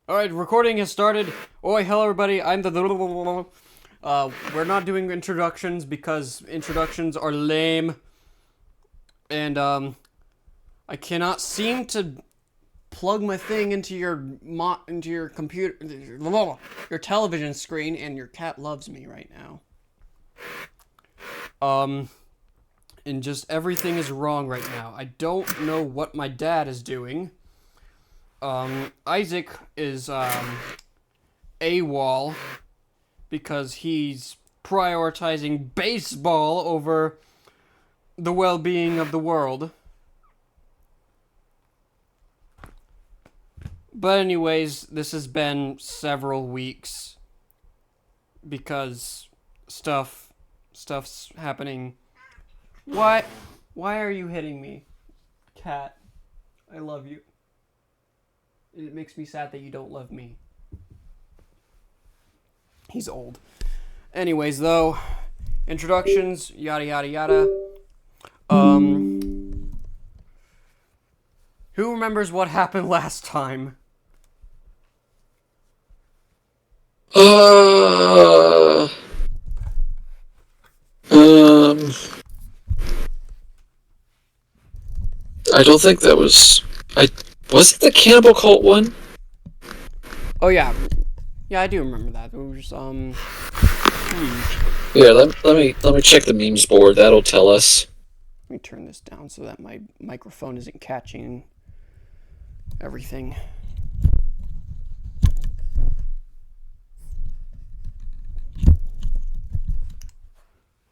Alright, recording has started. Oi, hello everybody, I'm the... we're not doing introductions because introductions are lame. And, I cannot seem to plug my thing into your computer... your television screen, and your cat loves me right now. And just everything is wrong right now. I don't know what my dad is doing. Isaac is, AWOL because he's prioritizing baseball over the well-being of the world. But anyways, this has been several weeks because stuff's happening. Why are you hitting me, cat? I love you. It makes me sad that you don't love me. He's old. Anyways, though, introductions, yada yada yada. Who remembers what happened last time? Uh, um, I don't think that was. Was it the Cannibal Cult one? Oh yeah, I do remember that. It was Yeah, let me check the memes board. That'll tell us. Let me turn this down so that my microphone isn't catching everything.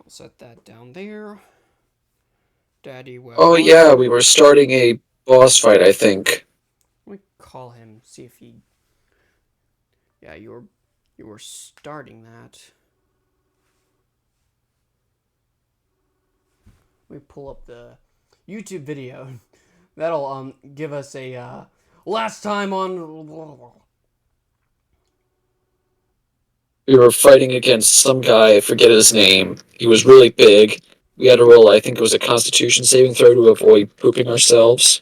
I'll set that down there. Daddy, well. Oh yeah, we were starting a boss fight, I think. Let me call him. See if he. Yeah, you were starting that. Let me pull up the YouTube video. That'll give us a last time on. We were fighting against some guy. I forget his name. He was really big. We had to roll. I think it was a Constitution saving throw to avoid pooping ourselves.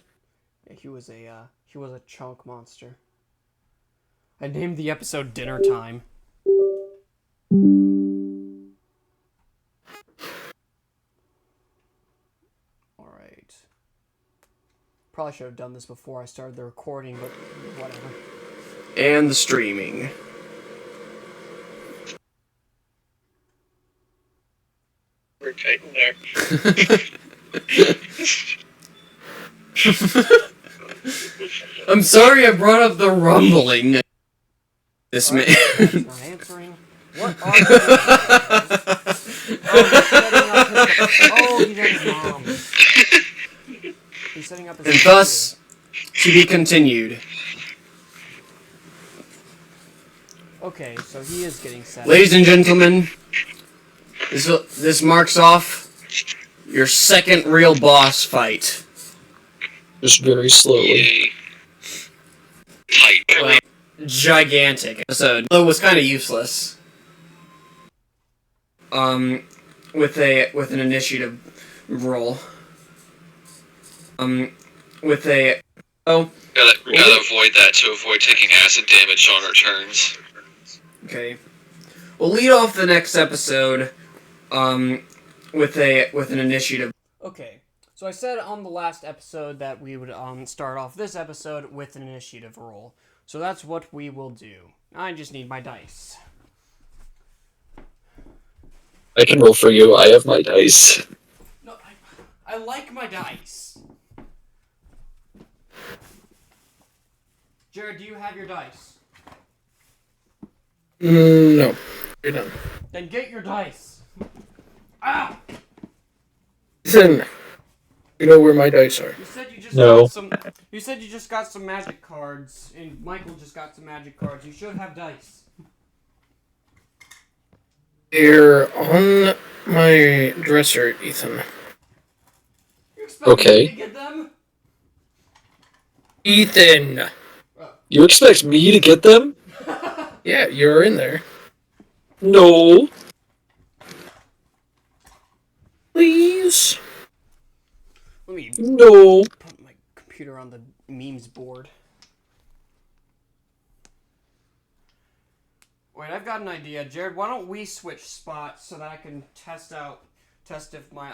Yeah, he was a chunk monster. I named the episode Dinner Time. Alright. Probably should have done this before I started the recording, but whatever. And the streaming. We're tight in there. I'm sorry I brought up the rumbling. This man. He's not answering. What are you doing? Oh, he's at his mom. He's setting up his and thus, to be continued. Okay, so he is getting set. Ladies and gentlemen, this marks off your second real boss fight. Just very slowly. Tight. Well, gigantic episode. Though it was kind of useless. With an initiative roll. With a Gotta avoid that to avoid taking acid damage on our turns. Okay. We'll lead off the next episode, with an initiative. Okay. So I said on the last episode that we would start off this episode with an initiative roll. So that's what we will do. I just need my dice. I can roll for you. I have my dice. No, I like my dice. Jared, do you have your dice? No. You're done. Then get your dice. Ah! Listen, you know where my dice are. You said you just No. got some. You said you just got some magic cards, and Michael just got some magic cards. You should have dice. They're on my dresser, Ethan. You expect Okay. me to get them? Ethan! You expect me to get them? Yeah, you're in there. No. Please? Let me No. put my computer on the memes board. Wait, I've got an idea, Jared. Why don't we switch spots so that I can test if my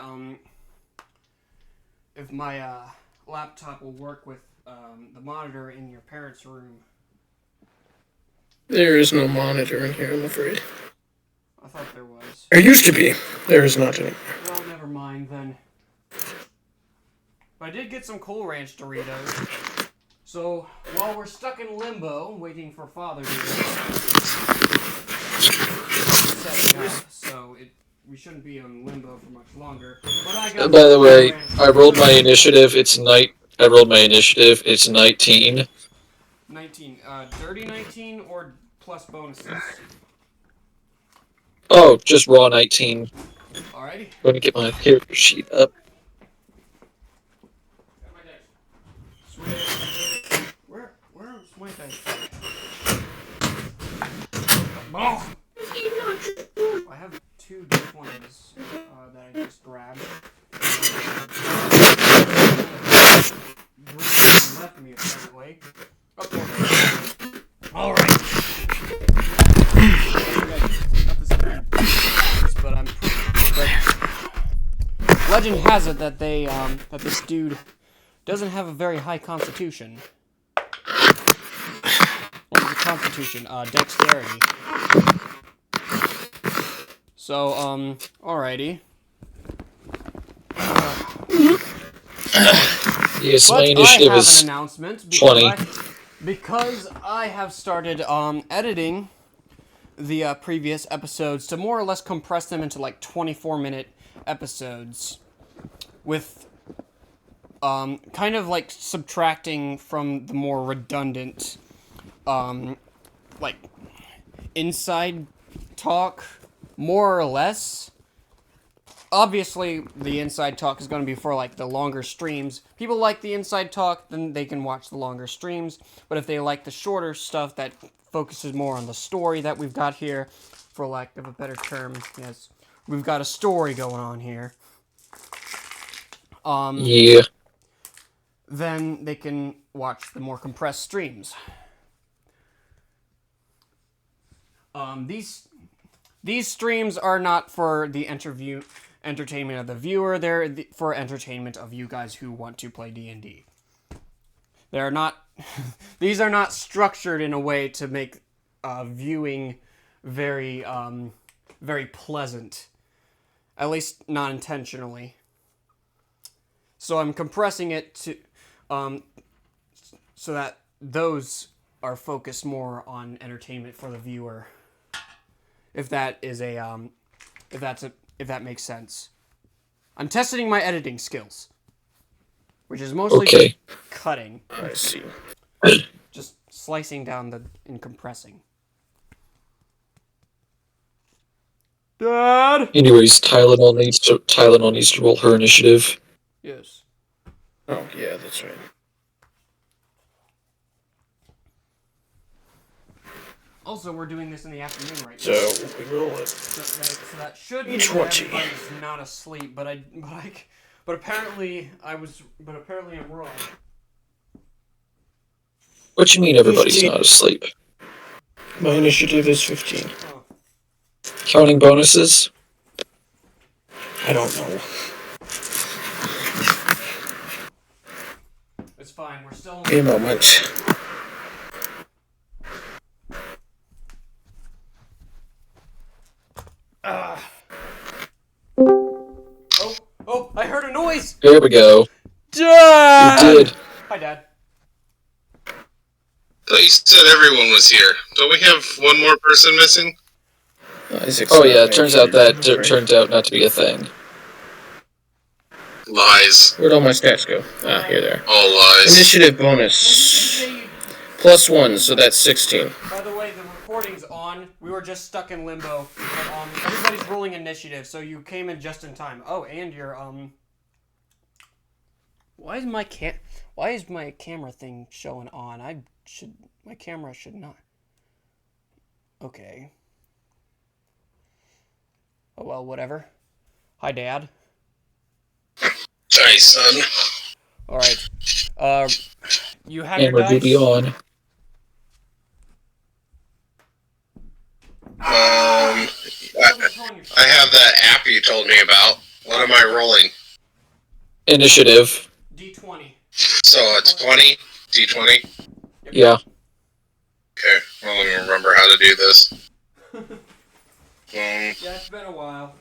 laptop will work with the monitor in your parents' room. There is no monitor in here, I'm afraid. I thought there was. There used to be. There is not anymore. Well, never mind then. But I did get some Cool Ranch Doritos. So, while we're stuck in limbo, waiting for Father to setting up, so we shouldn't be in limbo for much longer. But I got By the some way, Cool Ranch I rolled my Doritos. initiative. I rolled my initiative. It's 19. 19. Dirty 19 or plus bonuses? Oh, just raw 19. Alrighty. Let me get my character sheet up. Got my dice. Switch. Where's my dice? Oh! I have 2 D20s that I just grabbed. Green left me apparently. Alright. Not this bad, but legend has it that that this dude doesn't have a very high constitution. What is the constitution? Dexterity. So, alrighty. Yes, my But initiative I have is an announcement 20. because I have started editing the previous episodes to more or less compress them into like 24-minute episodes with kind of like subtracting from the more redundant like inside talk more or less. Obviously, the inside talk is going to be for, like, the longer streams. People like the inside talk, then they can watch the longer streams. But if they like the shorter stuff that focuses more on the story that we've got here, for lack of a better term, yes, we've got a story going on here. Yeah. Then they can watch the more compressed streams. These streams are not for the entertainment of the viewer. They're for entertainment of you guys who want to play D&D. They're not. These are not structured in a way to make viewing very very pleasant. At least not intentionally. So I'm compressing it to so that those are focused more on entertainment for the viewer. If that is if that makes sense. I'm testing my editing skills, which is mostly just cutting. I see. Just slicing down and compressing. Dad. Anyways, Tylenol needs to roll her initiative. Yes. Oh, yeah, that's right. Also, we're doing this in the afternoon right So, now. we roll it. So that should mean Each that 20. everybody's not asleep, but apparently I'm wrong. What you mean everybody's 15. not asleep? My initiative is 15. Oh. Counting bonuses? I don't know. It's fine. We're still. A moment. Oh! I heard a noise. There we go. Dad. You did. Hi, Dad. I thought you said everyone was here. Don't we have one more person missing? Isaac's Oh not yeah, it turns out here, I'm that afraid. turned out not to be a thing. Lies. Where'd all my stats go? Ah, here they are. All lies. Initiative bonus. +1, so that's 16. By the way, the recording's on. We were just stuck in limbo. But, everybody's rolling initiative, so you came in just in time. Oh, and your Why is my camera thing showing on? My camera should not. Okay. Oh well, whatever. Hi, Dad. Hi, son. All right. You have And your we're dice. be on. I, Someone's calling your I have that app you told me about. What am I rolling? Initiative. D20. So it's 20? D20? Yep. Yeah. Okay, well, let me remember how to do this. Yeah, it's been a while.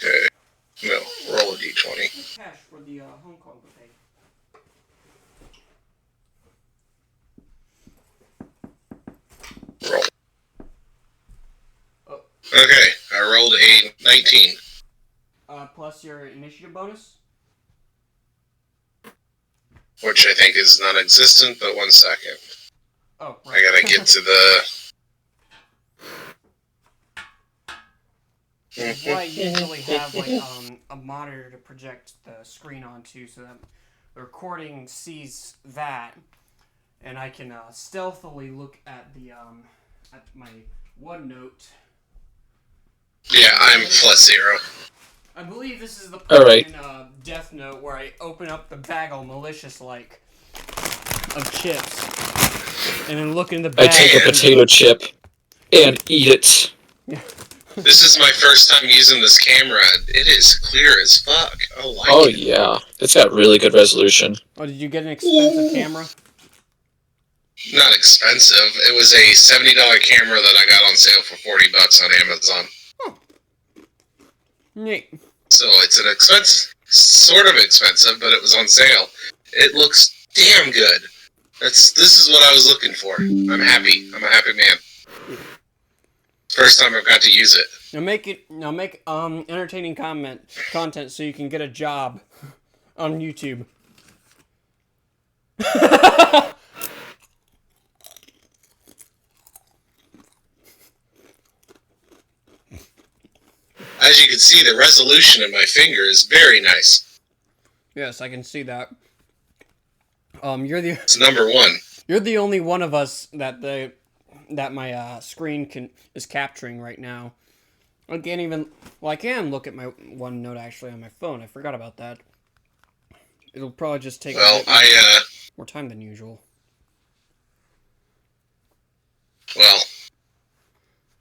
Okay, no, roll a D20. Cash for the Hong Kong buffet. Roll. Oh. Okay, I rolled a 19. Plus your initiative bonus. Which I think is non-existent, but 1 second. Oh, right. I gotta get to the... Well, I usually have like a monitor to project the screen onto, so that the recording sees that, and I can stealthily look at the at my OneNote. Yeah, I'm +0. I believe this is the All part right. in Death Note where I open up the bag all malicious like of chips, and then look in the I bag. take a potato chip and eat it. This is my first time using this camera. It is clear as fuck. I like Oh it. yeah, it's got really good resolution. Oh, did you get an expensive camera? Not expensive. It was a $70 camera that I got on sale for $40 on Amazon. Neat. So it's an expensive, sort of expensive, but it was on sale. It looks damn good. This is what I was looking for. I'm happy. I'm a happy man. First time I've got to use it. Now make entertaining content so you can get a job on YouTube. As you can see, the resolution in my finger is very nice. Yes, I can see that. It's number 1. You're the only one of us that my screen is capturing right now. I can't even. Well, I can look at my OneNote actually on my phone. I forgot about that. It'll probably just take Well, a bit more time than usual. Well,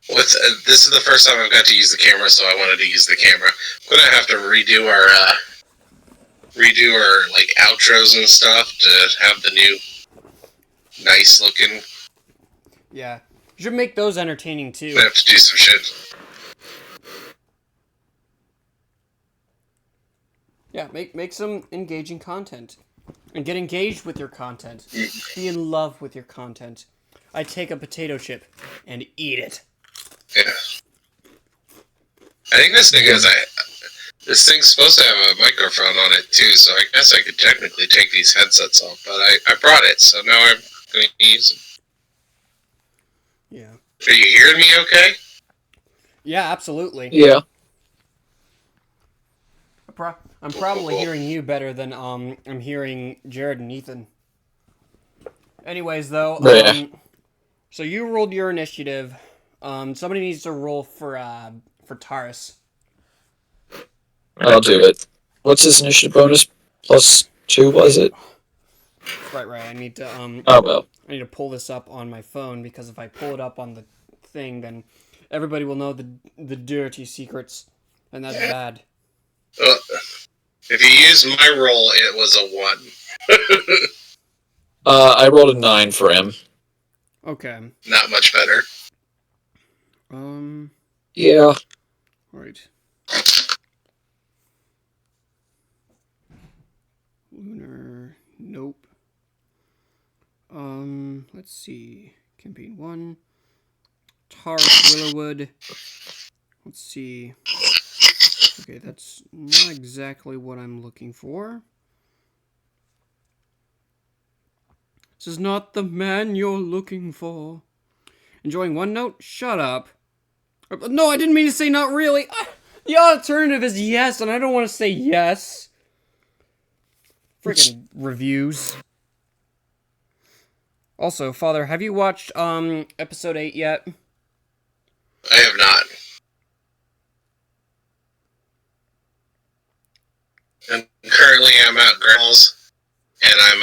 this is the first time I've got to use the camera, so I wanted to use the camera. I'm gonna have to redo our like outros and stuff to have the new nice looking. Yeah, you should make those entertaining too. I have to do some shit. Yeah, make some engaging content. And get engaged with your content. Be in love with your content. I take a potato chip and eat it. Yeah. I think this thing's supposed to have a microphone on it too, so I guess I could technically take these headsets off, but I brought it, so now I'm going to use them. Yeah. Are you hearing me okay? Yeah, absolutely. Yeah. I'm probably hearing you better than I'm hearing Jared and Ethan. Anyways, though, Yeah. so you rolled your initiative. Somebody needs to roll for Taurus. I'll do it. What's his initiative bonus? +2, was it? Right. I need to Oh well. I need to pull this up on my phone because if I pull it up on the thing, then everybody will know the dirty secrets, and that's bad. If you use my roll, it was a 1. I rolled a 9 for him. Okay. Not much better. Yeah. Right. Lunar. Nope. Let's see. Campaign 1. Taurus Willowwood. Let's see. Okay, that's not exactly what I'm looking for. This is not the man you're looking for. Enjoying OneNote? Shut up. No, I didn't mean to say not really. The alternative is yes, and I don't want to say yes. Freaking reviews. Also, Father, have you watched episode 8 yet? I have not. And currently I'm at Grandma's, and I'm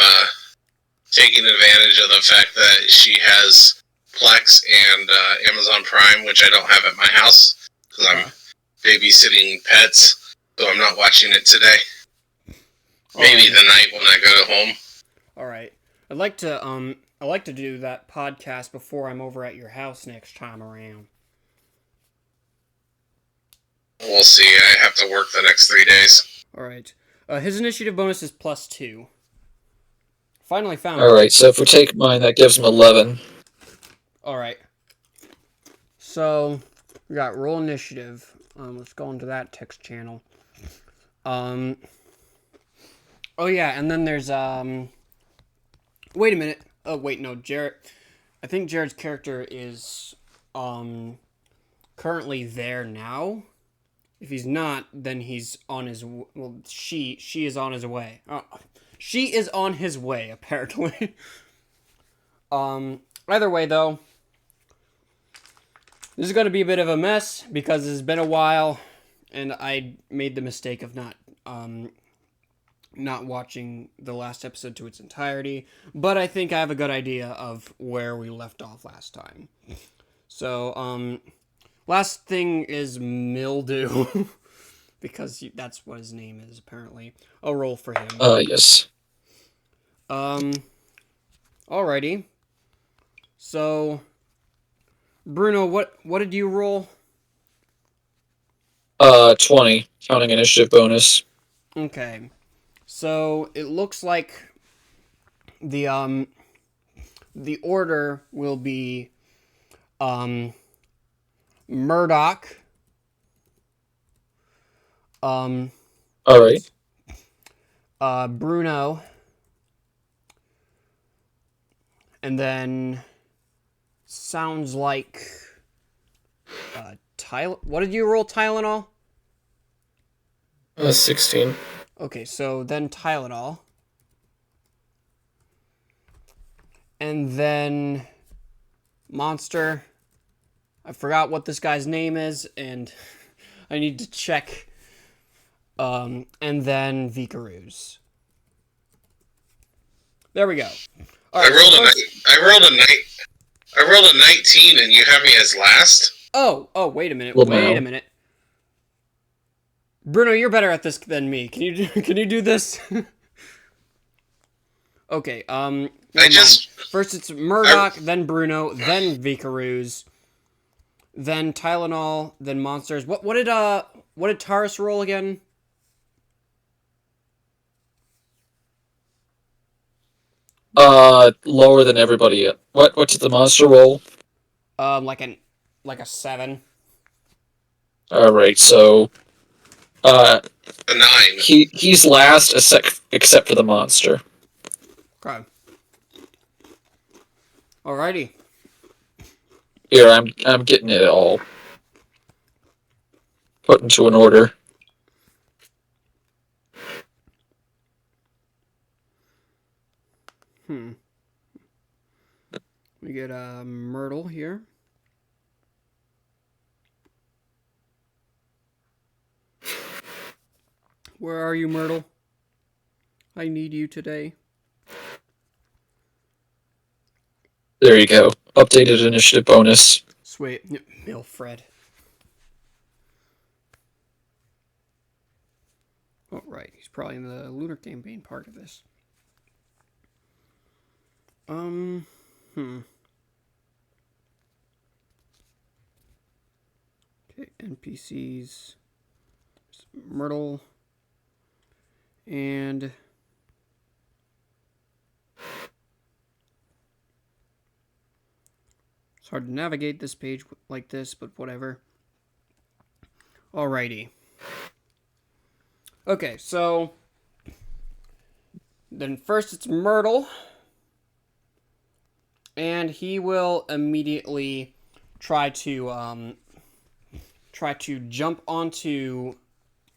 taking advantage of the fact that she has Plex and Amazon Prime, which I don't have at my house because I'm babysitting pets, so I'm not watching it today. Maybe the night when I go home. All right. I'd like to do that podcast before I'm over at your house next time around. We'll see. I have to work the next 3 days. All right. His initiative bonus is +2. Finally found it. Alright, so if we take mine, that gives him 11. All right. So we got roll initiative. Let's go into that text channel. Oh yeah, and then there's Wait a minute. Oh wait, no, Jared. I think Jared's character is currently there now. If he's not, then he's on his she is on his way. She is on his way apparently. Either way though, this is going to be a bit of a mess because it's been a while and I made the mistake of not watching the last episode to its entirety, but I think I have a good idea of where we left off last time. So, last thing is Mildew, because that's what his name is, apparently. I'll roll for him. Yes. Alrighty. So, Bruno, what did you roll? 20, counting initiative bonus. Okay. So, it looks like the order will be, Murdoch. Alright. Bruno. And then sounds like what did you roll, Tylenol? 16. Okay, so then Tylenol. And then Monster. I forgot what this guy's name is, and I need to check. And then Vicaroos. There we go. All right, I rolled a 19, and you have me as last. Oh, wait a minute. Well, Wait no. a minute. Bruno, you're better at this than me. Can you do this? Okay, first it's Murdoch, then Bruno, then Vicaroos, then Tylenol, then Monsters. What did Taurus roll again? Lower than everybody. What did the monster roll? Like a 7. Alright, so A 9. he's last except for the monster. Okay. Alrighty. Here, I'm getting it all put into an order. We get Myrtle here. Where are you, Myrtle? I need you today. There you go. Updated initiative bonus. Sweet. Milfred. Oh, right. He's probably in the Lunar campaign part of this. Okay, NPCs. Myrtle. And... it's hard to navigate this page like this, but whatever. Alrighty. Okay, so... then first it's Myrtle. And he will immediately try to jump onto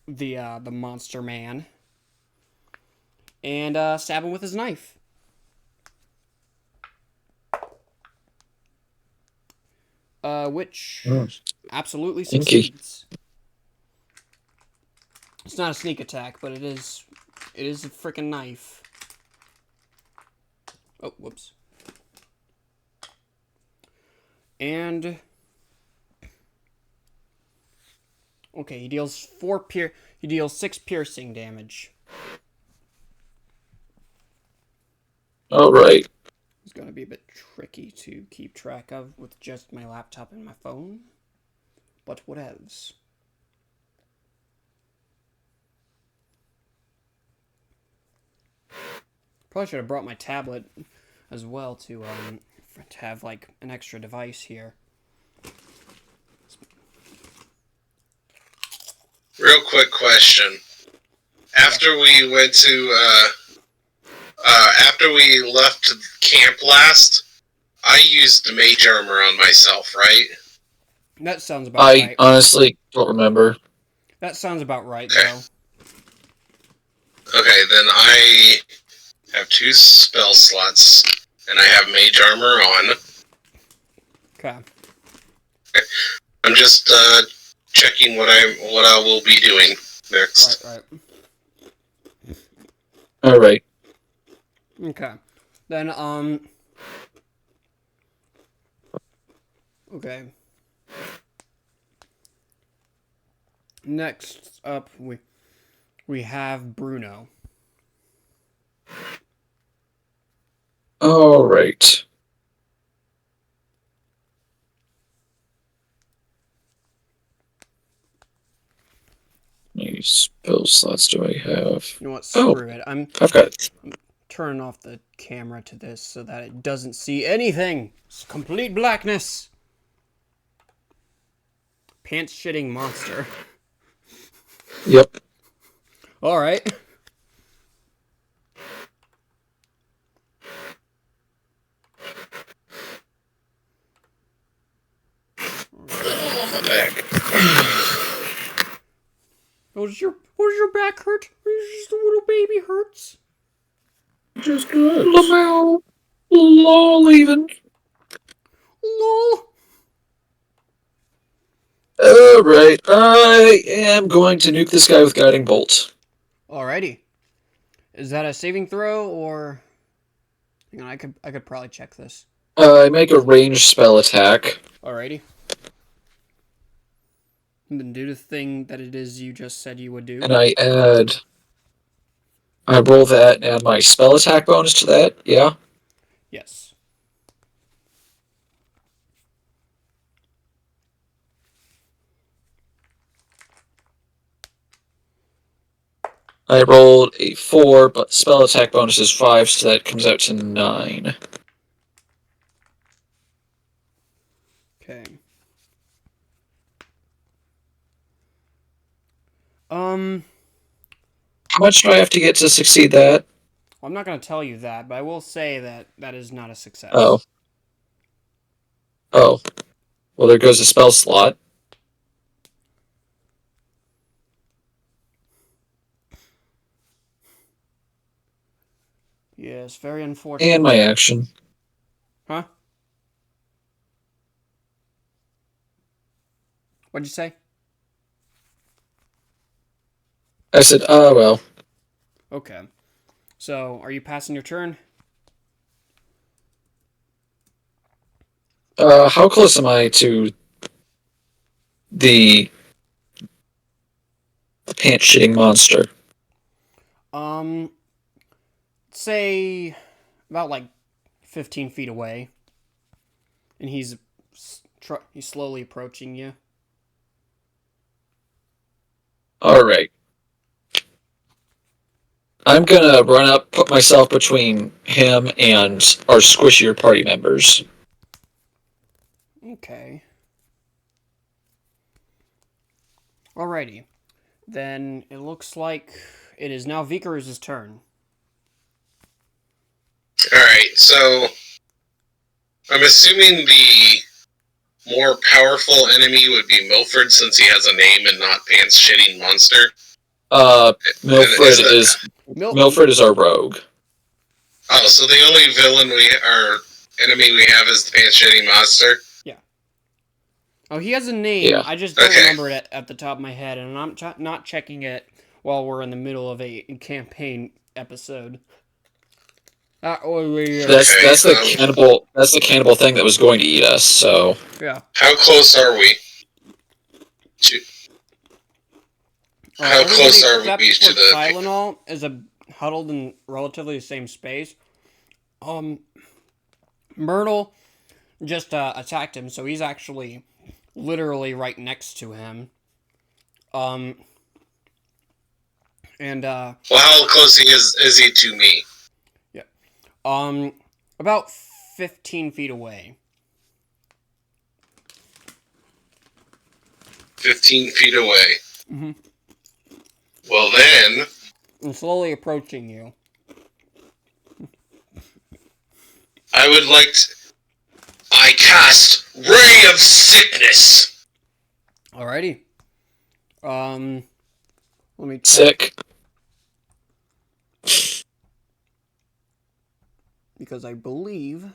the monster man and stab him with his knife. Which absolutely succeeds. It's not a sneak attack, but it is a freaking knife. Oh, whoops. And okay, he deals 6 piercing damage. All right. It's gonna be a bit tricky to keep track of with just my laptop and my phone. But whatevs. Probably should have brought my tablet as well to have like an extra device here. Real quick question. After we went to, after we left camp last, I used mage armor on myself, right? That sounds about I right. honestly don't remember. That sounds about right, Okay. though. Okay, then I have 2 spell slots, and I have mage armor on. Okay. I'm just checking what I will be doing next. Right. All right. Okay. Then, okay. Next up, we have Bruno. All right. How many spell slots do I have? You know what? Oh. Screw it. I'm I've got. turning off the camera to this so that it doesn't see anything. It's complete blackness. Pants shitting monster. Yep. All right. My back. Does your back hurt? Or just a little baby hurts? Just good. Lamau. Lol, even. Lol. All right. I am going to nuke this guy with guiding bolt. Alrighty. Is that a saving throw or? Hang on, I could probably check this. I make a ranged spell attack. Alrighty. And then do the thing that it is you just said you would do. And I roll that and add my spell attack bonus to that. Yeah. Yes. I rolled a 4, but spell attack bonus is 5, so that comes out to 9. Okay. How much do I have to get to succeed that? Well, I'm not going to tell you that, but I will say that that is not a success. Oh. Oh. Well, there goes a spell slot. Yes, very unfortunate. And my action. Huh? What'd you say? I said, oh, well. Okay. So, are you passing your turn? How close am I to the pants-shitting monster? Say about like 15 feet away. And he's slowly approaching you. Alright. I'm gonna run up, put myself between him and our squishier party members. Okay. Alrighty. Then it looks like it is now Vickers' turn. Alright, so I'm assuming the more powerful enemy would be Milford since he has a name and not Pants Shitting Monster. Milford is our rogue. Oh, so the only enemy we have is the Pants Shitting Monster? Yeah. Oh, he has a name. Yeah. I just don't Okay. remember it at the top of my head, and I'm not checking it while we're in the middle of a campaign episode. That would be That's the Okay, cannibal. That's the cannibal thing that was going to eat us. So yeah. how close are we? How Everybody close are except we for to the? Tylenol is huddled in relatively the same space. Myrtle just attacked him, so he's actually literally right next to him. And Well, how close is he to me? yeah, about 15 feet away. 15 feet away. Mhm. Well then, And slowly approaching you. I would like to. I cast Ray of Sickness. Alrighty. Let me check. sick. Because I believe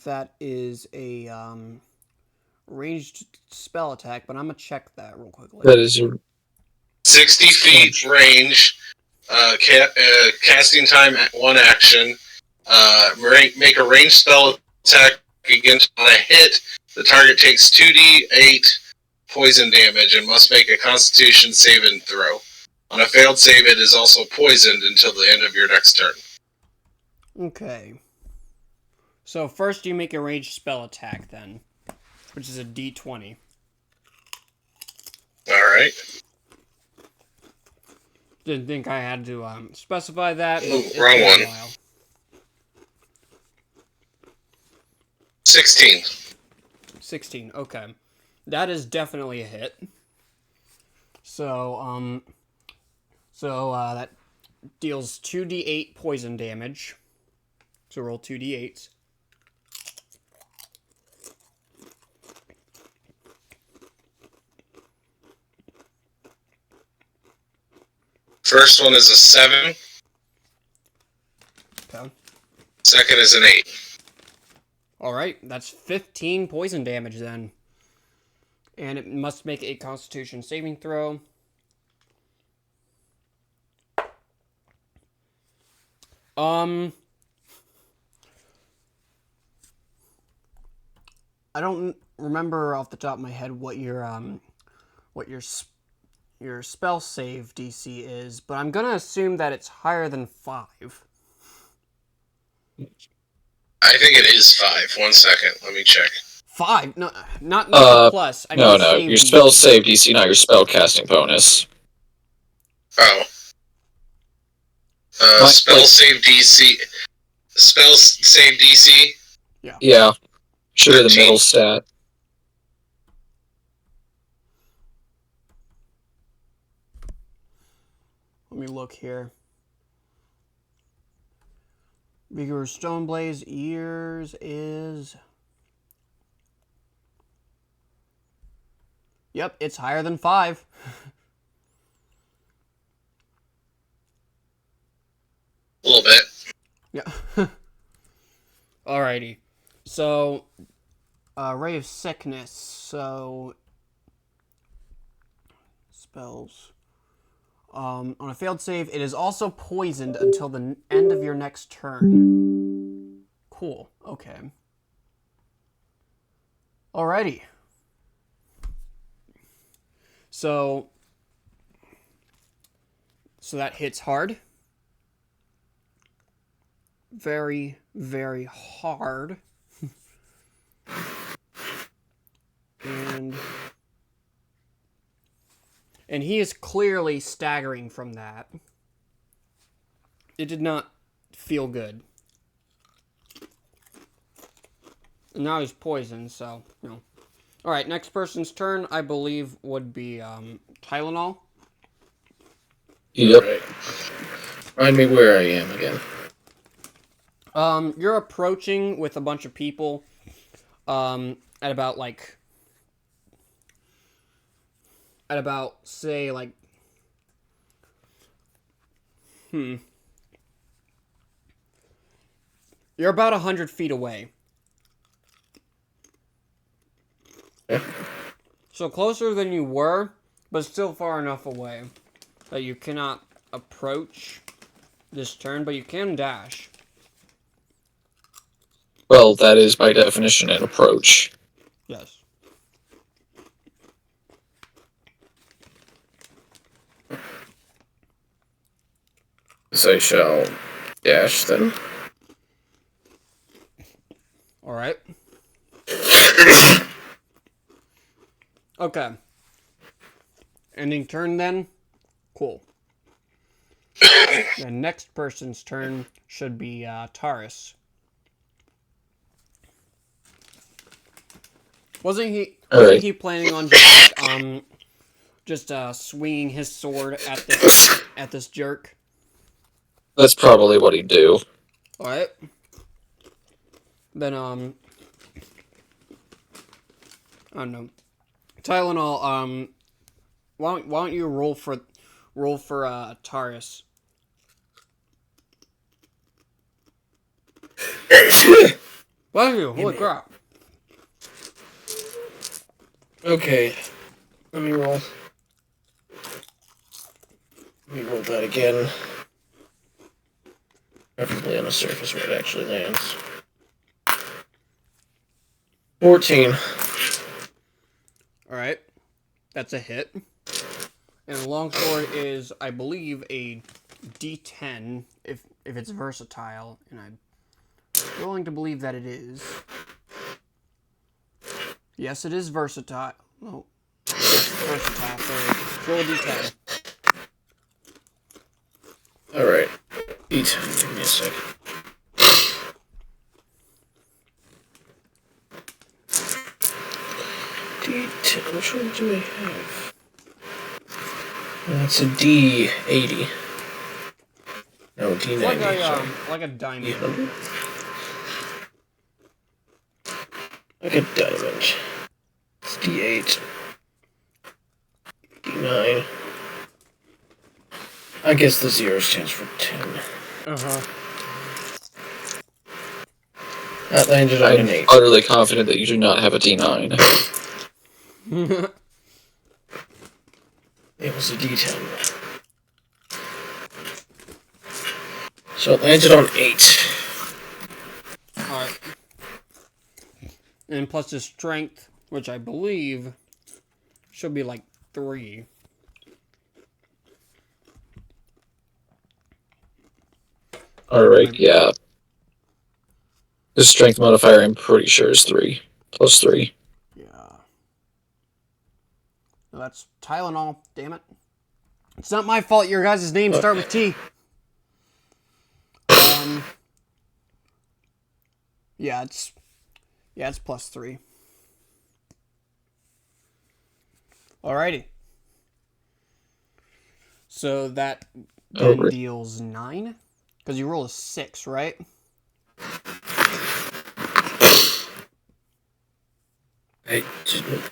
that is a ranged spell attack, but I'm gonna check that real quickly. That is your 60 feet range. Casting time at 1 action. Make a ranged spell attack against on a hit. The target takes 2d8 poison damage and must make a Constitution saving throw. On a failed save, it is also poisoned until the end of your next turn. Okay. So first you make a ranged spell attack then, which is a d20. Alright. Didn't think I had to specify that. But Ooh, it's wrong been a one. while. 16. 16. Okay, that is definitely a hit. So that deals 2d8 poison damage. So roll 2d8s. First one is a 7. Okay. Second is an 8. All right, that's 15 poison damage then. And it must make a Constitution saving throw. I don't remember off the top of my head what your spell save DC is, but I'm gonna assume that it's higher than 5. I think it is 5. 1 second. Let me check. 5? No, not the plus. I mean no. save Your DC. spell save DC, not your spell casting bonus. Oh. Spell save DC. Spell save DC. Yeah, should be the 13. middle stat. Let me look here. Bigger Stoneblaze ears is. Yep, it's higher than 5. A little bit. Yeah. Alrighty. So, Ray of Sickness. So, spells. On a failed save, it is also poisoned until the end of your next turn. Cool. Okay. Alrighty. So that hits hard. Very, very hard. And he is clearly staggering from that. It did not feel good. And now he's poisoned, so, you know. Alright, next person's turn, I believe, would be Tylenol. Yep. Right. Remind me where I am again. You're approaching with a bunch of people at about, say, like, you're about 100 feet away. Yeah. So closer than you were, but still far enough away that you cannot approach this turn, but you can dash. Well, that is by definition an approach. Yes. So I shall dash then. All right. Okay. Ending turn then. Cool. The next person's turn should be Taurus. Wasn't he planning on just swinging his sword at this jerk? That's probably what he'd do. All right. Then I don't know. Tylenol. Why don't you roll for Taurus? Why you? Holy crap! Okay. Let me roll. Let me roll that again. Preferably on a surface where it actually lands. 14. All right, that's a hit. And the longsword is, I believe, a D10 if it's versatile, and I'm willing to believe that it is. Yes, it is versatile. Oh, yes, versatile. So roll a D10. Alright. D10. Give me a second. D10. Which one do I have? That's a D80. No, D90. Like a diamond. 800? Like a diamond. It's D8. D9. I guess the 0 stands for 10. That landed on I'm an 8. utterly confident that you do not have a D9. It was a D10. So it landed on 8. Alright. And plus his strength, which I believe should be like 3. Alright, yeah. The strength modifier, I'm pretty sure, is 3. Plus 3. Yeah. No, that's Tylenol, damn it. It's not my fault your guys' names start with T. Yeah, it's plus 3. Alrighty. So that then deals 9? Because you roll a 6, right? I didn't.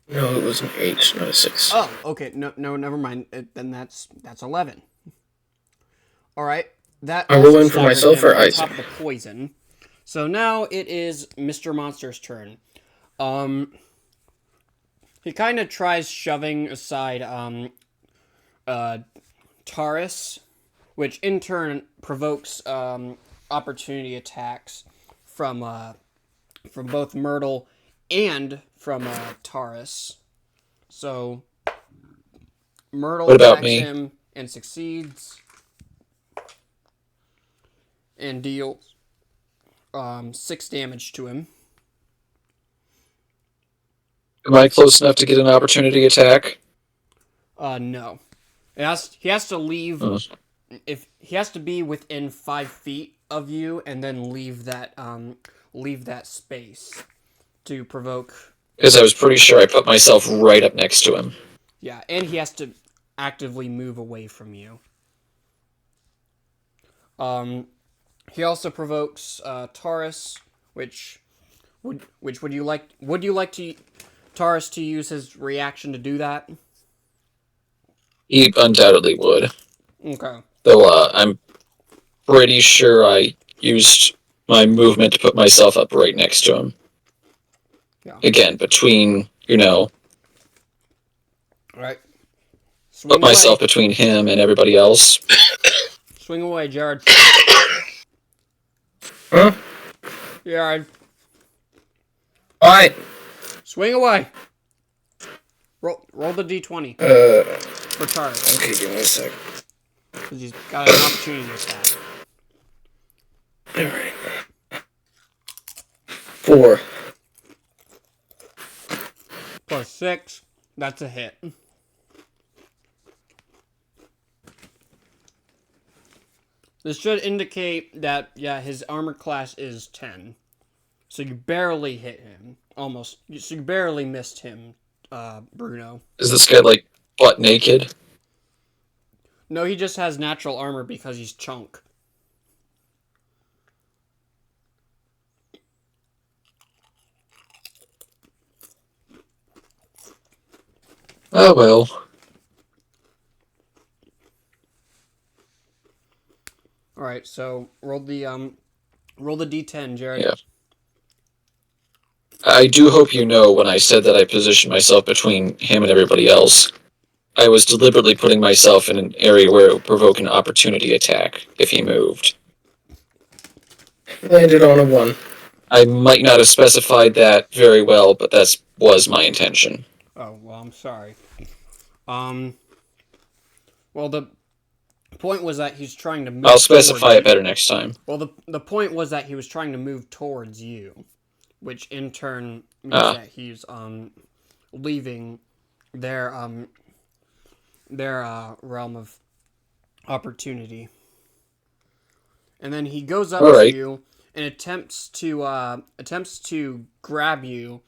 No, it was an 8, not a 6. Oh, okay. No, never mind. Then that's 11. All right. That I roll in for myself or Isaac? Top of the poison. So now it is Mr. Monster's turn. He kind of tries shoving aside Taurus, which in turn provokes opportunity attacks from both Myrtle and from Taurus. So Myrtle attacks him and succeeds and deals 6 damage to him. Am I close enough to get an opportunity attack? No. He has to leave. If he has to be within 5 feet of you, and then leave that space to provoke. Because I was pretty sure I put myself right up next to him. Yeah, and he has to actively move away from you. He also provokes Taurus, which would you like Taurus to use his reaction to do that? He undoubtedly would. Okay. Though I'm pretty sure I used my movement to put myself up right next to him. Yeah. Again, between, All right. put myself between him and everybody else. Swing away, Jared. Huh? Jared. Alright. Swing away. Roll the d20 Uh, for Charlie. okay, give me a sec. Because he's got an opportunity attack. Alright. 4. Plus 6. That's a hit. This should indicate that, yeah, his armor class is 10. So you barely hit him. Almost. So you barely missed him, Bruno. Is this guy like butt naked? No, he just has natural armor because he's chunk. Oh well. Alright, so roll the d10, Jared. Yeah. I do hope you know when I said that I positioned myself between him and everybody else, I was deliberately putting myself in an area where it would provoke an opportunity attack if he moved. Landed on a 1. I might not have specified that very well, but that was my intention. Oh, well, I'm sorry. Well, the point was that he's trying to move I'll specify towards it better next time. Well, the point was that he was trying to move towards you, which in turn means that he's leaving their realm of opportunity. And then he goes up to you and attempts to grab you.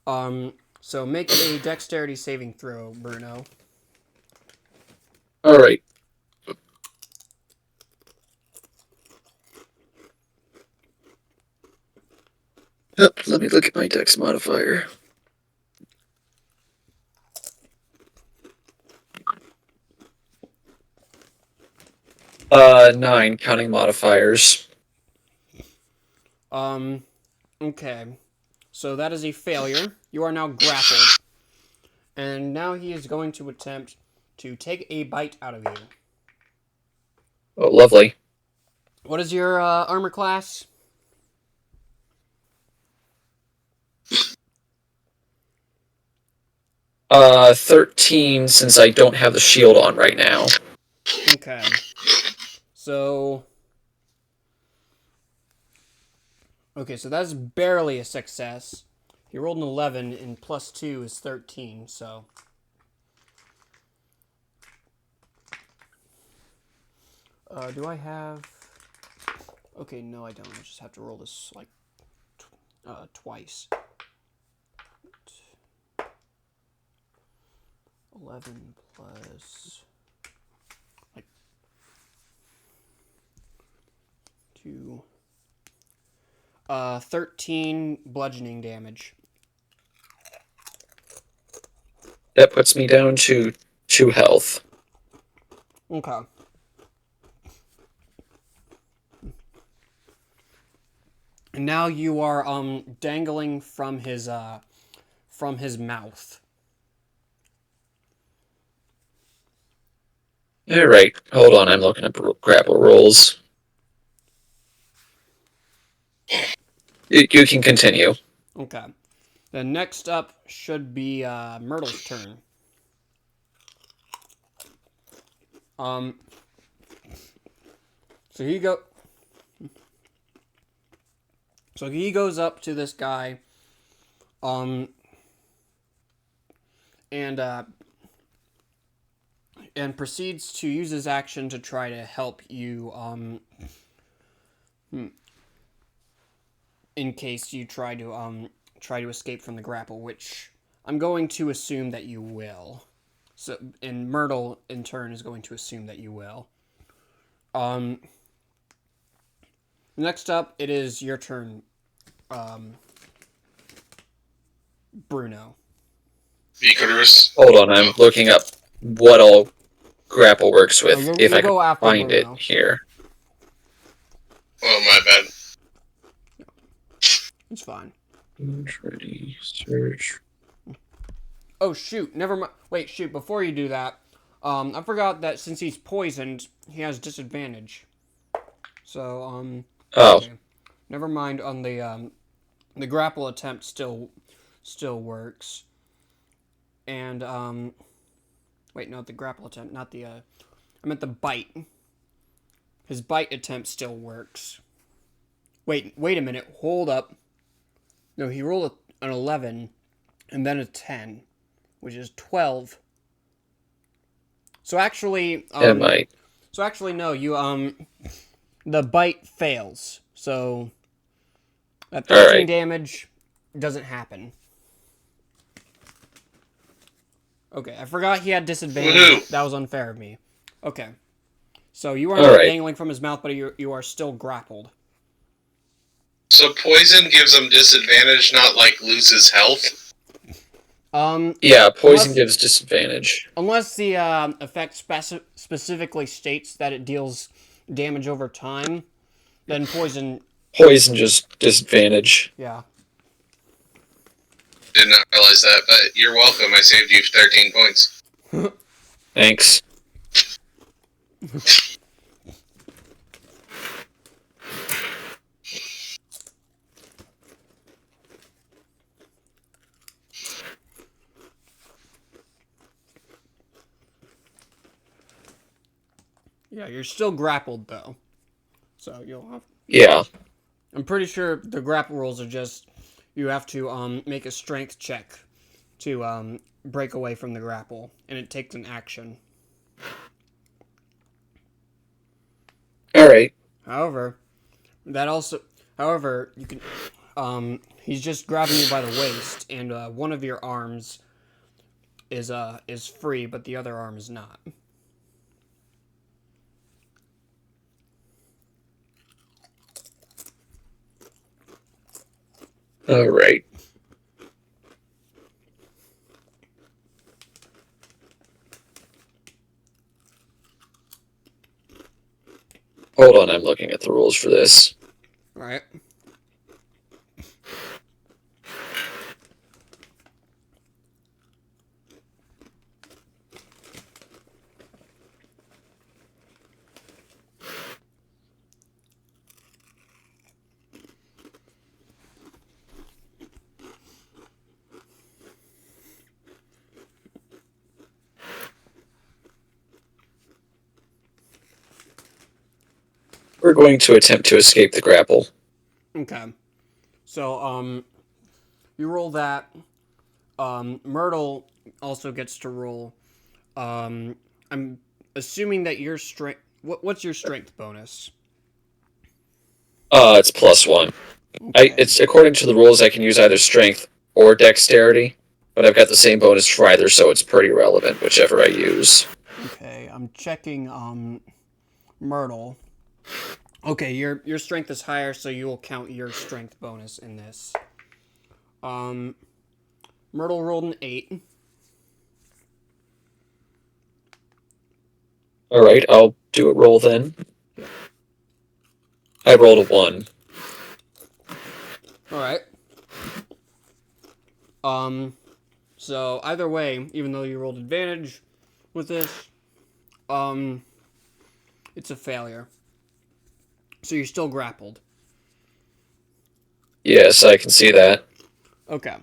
So make a dexterity saving throw, Bruno. All right. Let me look at my dex modifier. Nine, counting modifiers. Okay. So that is a failure. You are now grappled. And now he is going to attempt to take a bite out of you. Oh, lovely. What is your armor class? Uh, 13, since I don't have the shield on right now. Okay. So... Okay, so that's barely a success. He rolled an 11, and plus 2 is 13, so... do I have... Okay, no I don't. I just have to roll this, like, twice. 11 plus... Like... 2... 13 bludgeoning damage. That puts me down to 2 health. Okay. And now you are dangling from his mouth. Alright, hold on, I'm looking at grapple rolls. You can continue. Okay. Then next up should be Myrtle's turn. So he goes up to this guy, and proceeds to use his action to try to help you, in case you try to escape from the grapple, which I'm going to assume that you will. So, and Myrtle, in turn, is going to assume that you will. Next up, it is your turn, Bruno. Icarus. Hold on, I'm looking up what all grapple works with, if you'll I go can after find Bruno. it here. Oh, my bad. It's fine. Ready, search. Oh, shoot. Never mind. Wait, shoot. Before you do that, I forgot that since he's poisoned, he has disadvantage. So, Oh, okay. Never mind on the grapple attempt still works. And, wait, no, the grapple attempt, not the, I meant the bite. His bite attempt still works. Wait a minute, hold up. No, he rolled an 11, and then a 10, which is 12. So actually, that might. no, you, the bite fails. So, that 13 Alright. damage doesn't happen. Okay, I forgot he had disadvantage. Woohoo. That was unfair of me. Okay. So you are All not right. dangling from his mouth, but you are still grappled. So poison gives him disadvantage, not like loses health. Yeah, poison Unless- gives disadvantage. Unless the effect specifically states that it deals damage over time, then poison, Poison just disadvantage. yeah. Did not realize that, but you're welcome. I saved you 13 points. Thanks. Yeah, you're still grappled though. So you'll have. Yeah. I'm pretty sure the grapple rules are just you have to make a strength check to break away from the grapple, and it takes an action. Alright. However, you can he's just grabbing you by the waist, and one of your arms is free, but the other arm is not. Alright. Hold on, I'm looking at the rules for this. All right. We're going to attempt to escape the grapple. Okay. So you roll that. Myrtle also gets to roll. I'm assuming that your strength. What's your strength bonus? It's +1. Okay. It's according to the rules I can use either strength or dexterity, but I've got the same bonus for either, so it's pretty relevant, whichever I use. Okay, I'm checking Myrtle. Okay, your strength is higher, so you will count your strength bonus in this. Myrtle rolled an 8. Alright, I'll do a roll then. I rolled a 1. Alright. So either way, even though you rolled advantage with this, it's a failure. So you're still grappled. Yes, I can see that. Okay.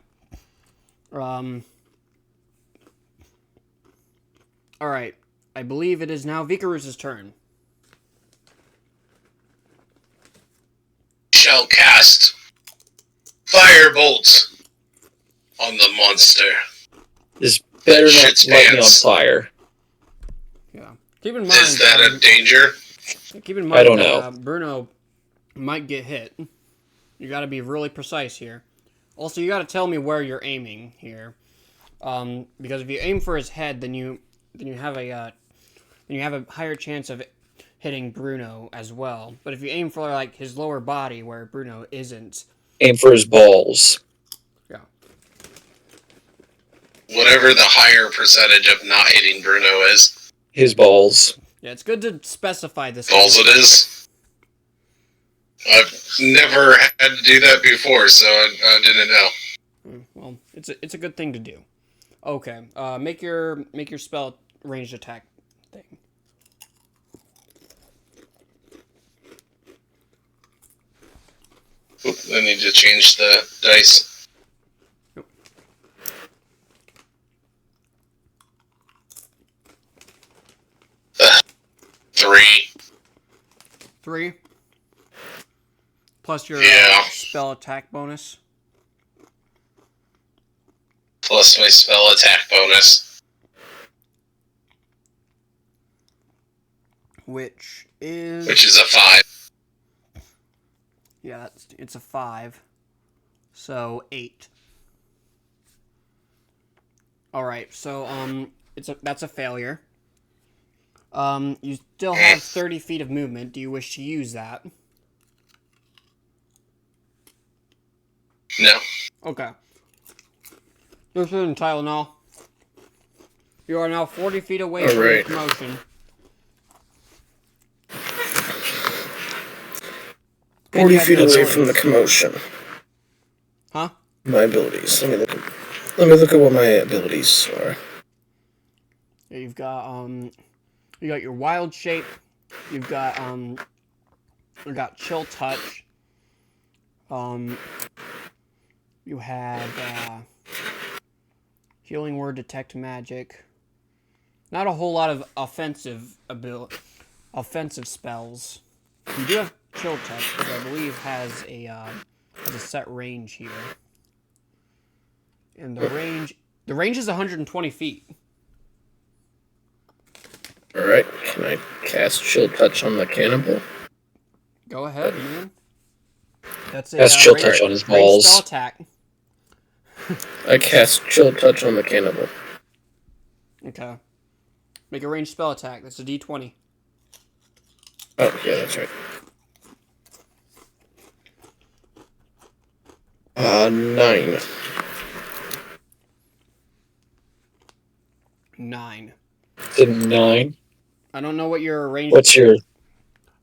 Alright. I believe it is now Vikaruz's turn. Shall cast fire bolts on the monster. This better not Shit's light me on pants. fire. Yeah. Keep in mind. Is that a danger? Keep in mind I don't that know. Bruno might get hit. You got to be really precise here. Also, you got to tell me where you're aiming here, because if you aim for his head, then you have a higher chance of hitting Bruno as well. But if you aim for like his lower body where Bruno isn't, Aim for his balls. yeah, Whatever the higher percentage of not hitting Bruno is. His balls. yeah, it's good to specify this. Balls it is. I've never had to do that before, so I didn't know. Well, it's a good thing to do. Okay, make your spell ranged attack thing. Oop, I need to change the dice. Nope. 3. 3. Plus your Yeah. spell attack bonus. Plus my spell attack bonus. Which is... Which is a 5. Yeah, it's a 5. So 8. Alright, so that's a failure. You still have 30 feet of movement. Do you wish to use that? No. Okay. This isn't Tylenol. You are now 40 feet away from the Alright. commotion. 40 have feet your away abilities. from the commotion. Huh? My abilities. Let me look at what my abilities are. You've got you got your wild shape. You've got chill touch. You have healing word, detect magic. Not a whole lot of offensive spells. You do have chill touch, which I believe has a set range here. And the range is 120 feet. Alright, can I cast Chill Touch on the cannibal? Go ahead, man. That's a That's chill range- touch on his range balls. spell attack. I cast Chill Touch on the cannibal. Okay. Make a ranged spell attack. That's a D20. Oh, yeah, that's right. 9. 9. It's a 9. I don't know what your range. What's your...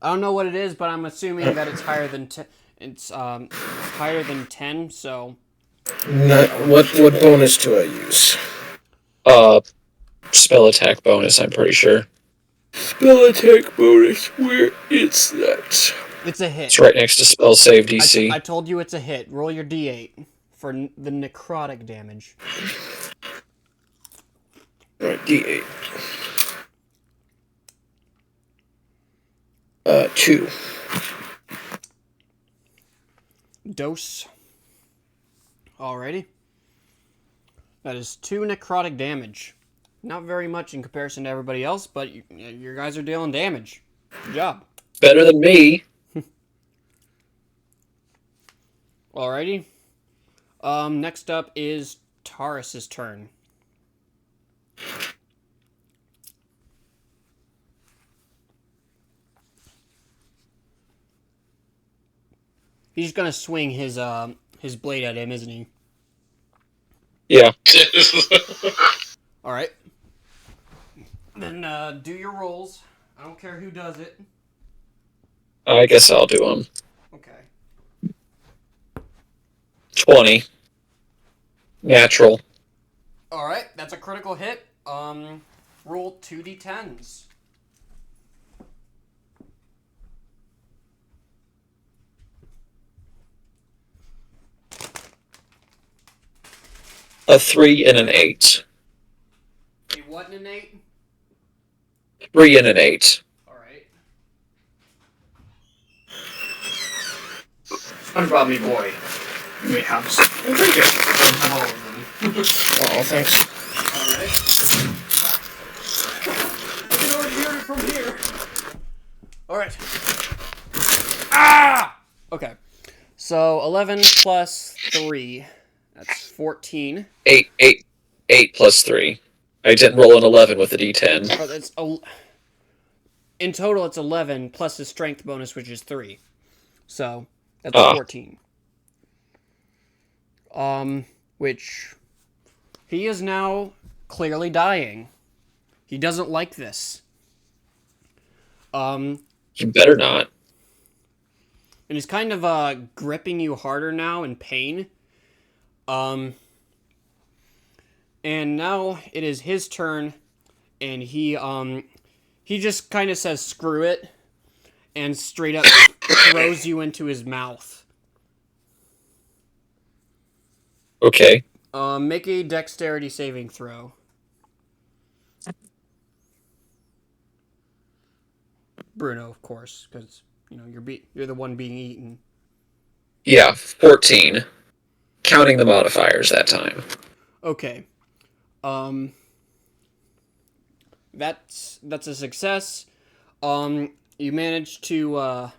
I don't know what it is, but I'm assuming that it's higher than 10. It's higher than 10. So What bonus do I use? spell attack bonus, I'm pretty sure. Spell attack bonus. Where is that? it's a hit. It's right next to spell save DC. I told you it's a hit. Roll your D8 for the necrotic damage. Alright, D8. 2. Dose. Alrighty. That is 2 necrotic damage. Not very much in comparison to everybody else, but your guys are dealing damage. Good job. Better than me. Alrighty. Next up is Taurus's turn. He's just gonna swing his blade at him, isn't he? Yeah. Alright. Then do your rolls. I don't care who does it. I guess I'll do them. Okay. 20. Natural. Alright, that's a critical hit. Roll 2d10s. A 3 and an 8. A what and an 8? 3 and an 8. Alright. SpongeBob me boy. Wait, house. Thank you. All of them. Oh, thanks. Alright. I can already hear it from here. Alright. Ah! Okay. So 11 plus 3. That's 14. 8 plus 3. I didn't roll an 11 with a D10. Oh, that's in total, it's 11 plus his strength bonus, which is 3. So that's 14. Which he is now clearly dying. He doesn't like this. You better not. And he's kind of gripping you harder now in pain. And now it is his turn, and he he just kind of says screw it and straight up throws you into his mouth. Okay. Make a dexterity saving throw. Bruno, of course, because you're the one being eaten. Yeah, 14. Counting the modifiers that time. Okay. That's a success. You managed to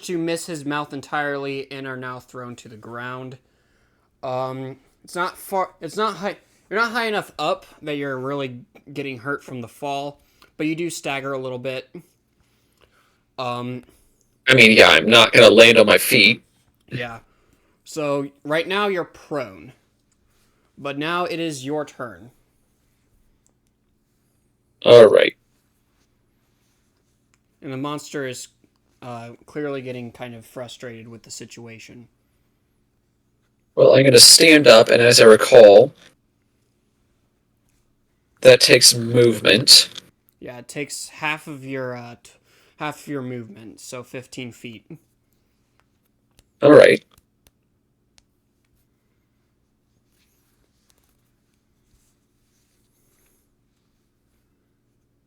miss his mouth entirely and are now thrown to the ground. It's not far. It's not high. You're not high enough up that you're really getting hurt from the fall, but you do stagger a little bit. I mean, yeah, I'm not gonna land on my feet. Yeah. So right now you're prone, but now it is your turn. Alright. And the monster is clearly getting kind of frustrated with the situation. Well, I'm gonna stand up, and as I recall, that takes movement. Yeah, it takes half of your movement, so 15 feet. Alright.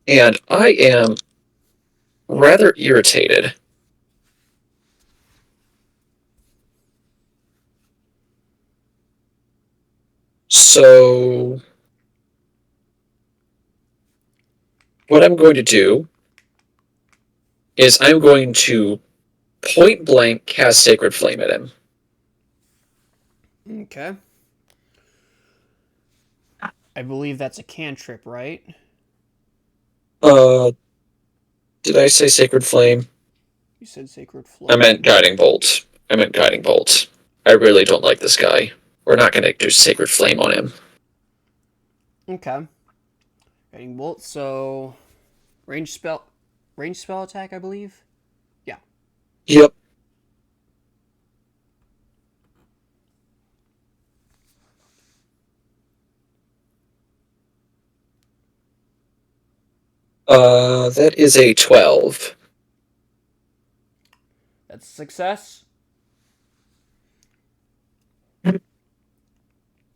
And I am rather irritated. So, what I'm going to do is I'm going to point blank cast Sacred Flame at him. Okay. I believe that's a cantrip, right? Did I say Sacred Flame? You said Sacred Flame. I meant Guiding Bolt. I really don't like this guy. We're not going to do Sacred Flame on him. Okay. Guiding Bolt, so range spell attack, I believe. Yeah. Yep. That is a 12. That's a success.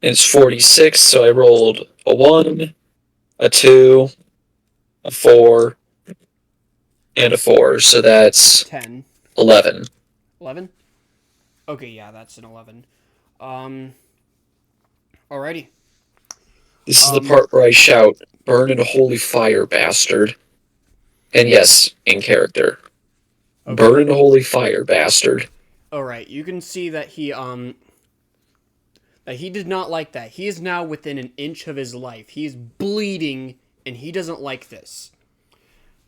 It's 46, so I rolled a 1, a 2, a 4, and a 4, so that's 10. 11. 11? Okay, yeah, that's an 11. Alrighty. This is the part where I shout, "Burn in a holy fire, bastard." And yes, in character. Okay. Burn in a holy fire, bastard. Alright, you can see that he did not like that. He is now within an inch of his life. He is bleeding, and he doesn't like this.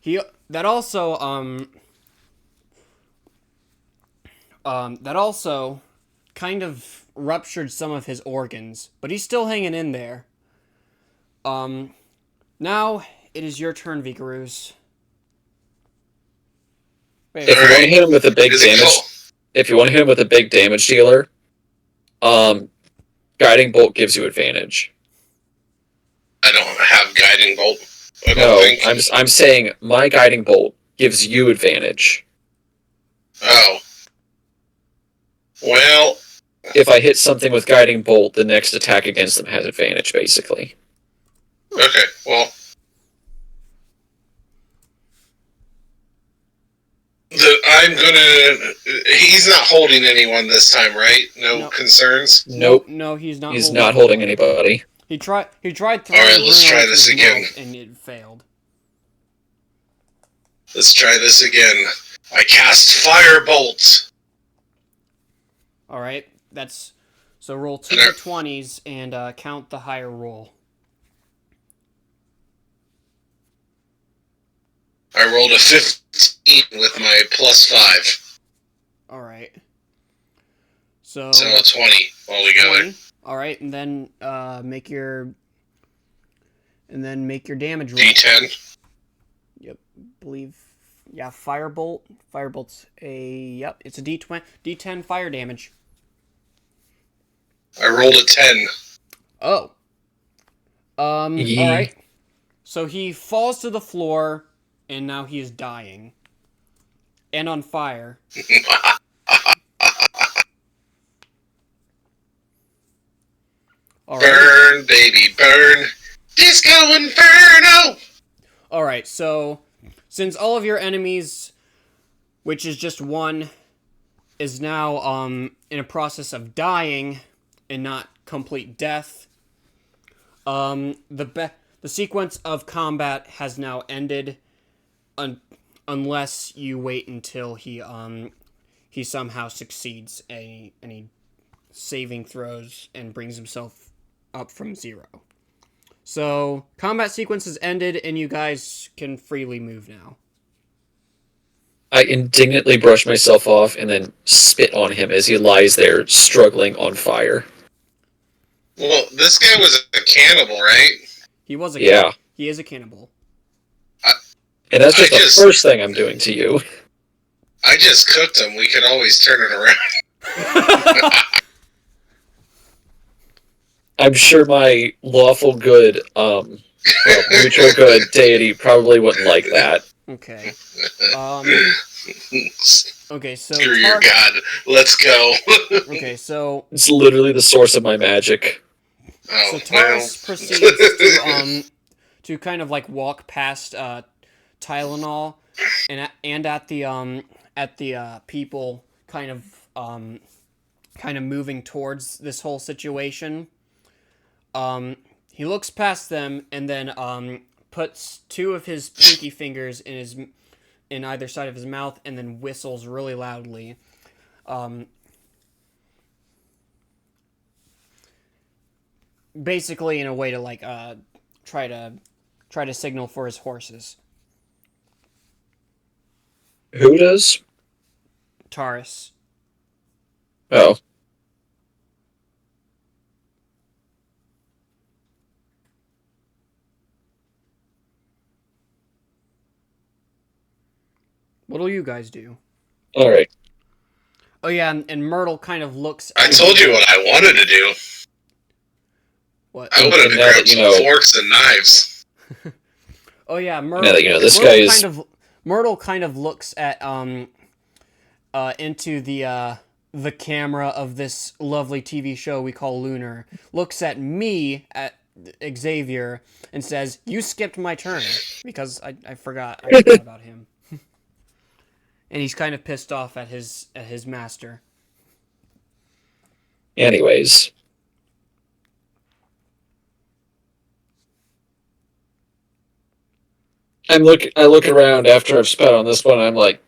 That also kind of ruptured some of his organs, but he's still hanging in there. Now it is your turn, Vikarus. If you want to hit him with a big damage, if you want to hit him with a big damage dealer, Guiding Bolt gives you advantage. I don't have Guiding Bolt. I don't think. I'm saying my Guiding Bolt gives you advantage. Oh. Well. If I hit something with Guiding Bolt, the next attack against them has advantage, basically. Okay, well. He's not holding anyone this time, right? No concerns? Nope. No, he's not. He's not holding anybody. He tried throwing Alright, let's try this again. And it failed. Let's try this again. I cast Firebolt. Alright, so roll 2 d20s and count the higher roll. I rolled a 15 with my +5. Alright. So a 20 altogether. 20. Alright, and then make your damage roll. D10. Yep, believe. Yeah, Firebolt. Firebolt's it's a D20, D10 fire damage. I rolled a 10. Oh. Alright. So he falls to the floor, and now he is dying. And on fire. All right. Burn, baby, burn. Disco Inferno! Alright, so since all of your enemies, which is just one, is now in a process of dying and not complete death, the sequence of combat has now ended unless you wait until he somehow succeeds any saving throws and brings himself up from 0. So, combat sequence has ended, and you guys can freely move now. I indignantly brush myself off and then spit on him as he lies there, struggling on fire. Well, this guy was a cannibal, right? He was a Yeah. He is a cannibal. And that's just the first thing I'm doing to you. I just cooked him. We could always turn it around. I'm sure my lawful good, neutral good deity probably wouldn't like that. Okay. Okay, so Screw your god. Let's go. Okay, so It's literally the source of my magic. Oh, so Taurus proceeds to kind of like walk past Tylenol and at the people kind of moving towards this whole situation. He looks past them and then puts 2 of his pinky fingers in either side of his mouth and then whistles really loudly. Basically in a way to like try to signal for his horses. Who does? Taurus. Oh. What'll you guys do? Alright. Oh yeah, and Myrtle kind of looks I told you what I wanted to do. What? I wanted to Now grab that you some know- forks and knives. Oh yeah, Myrtle. Now that you know, this Myrtle guy is- Myrtle kind of looks at into the camera of this lovely TV show we call Lunar. Looks at me, at Xavier, and says, "You skipped my turn," because I forgot about him. And he's kind of pissed off at his master. Anyways. I look around after I've spat on this one, and I'm like,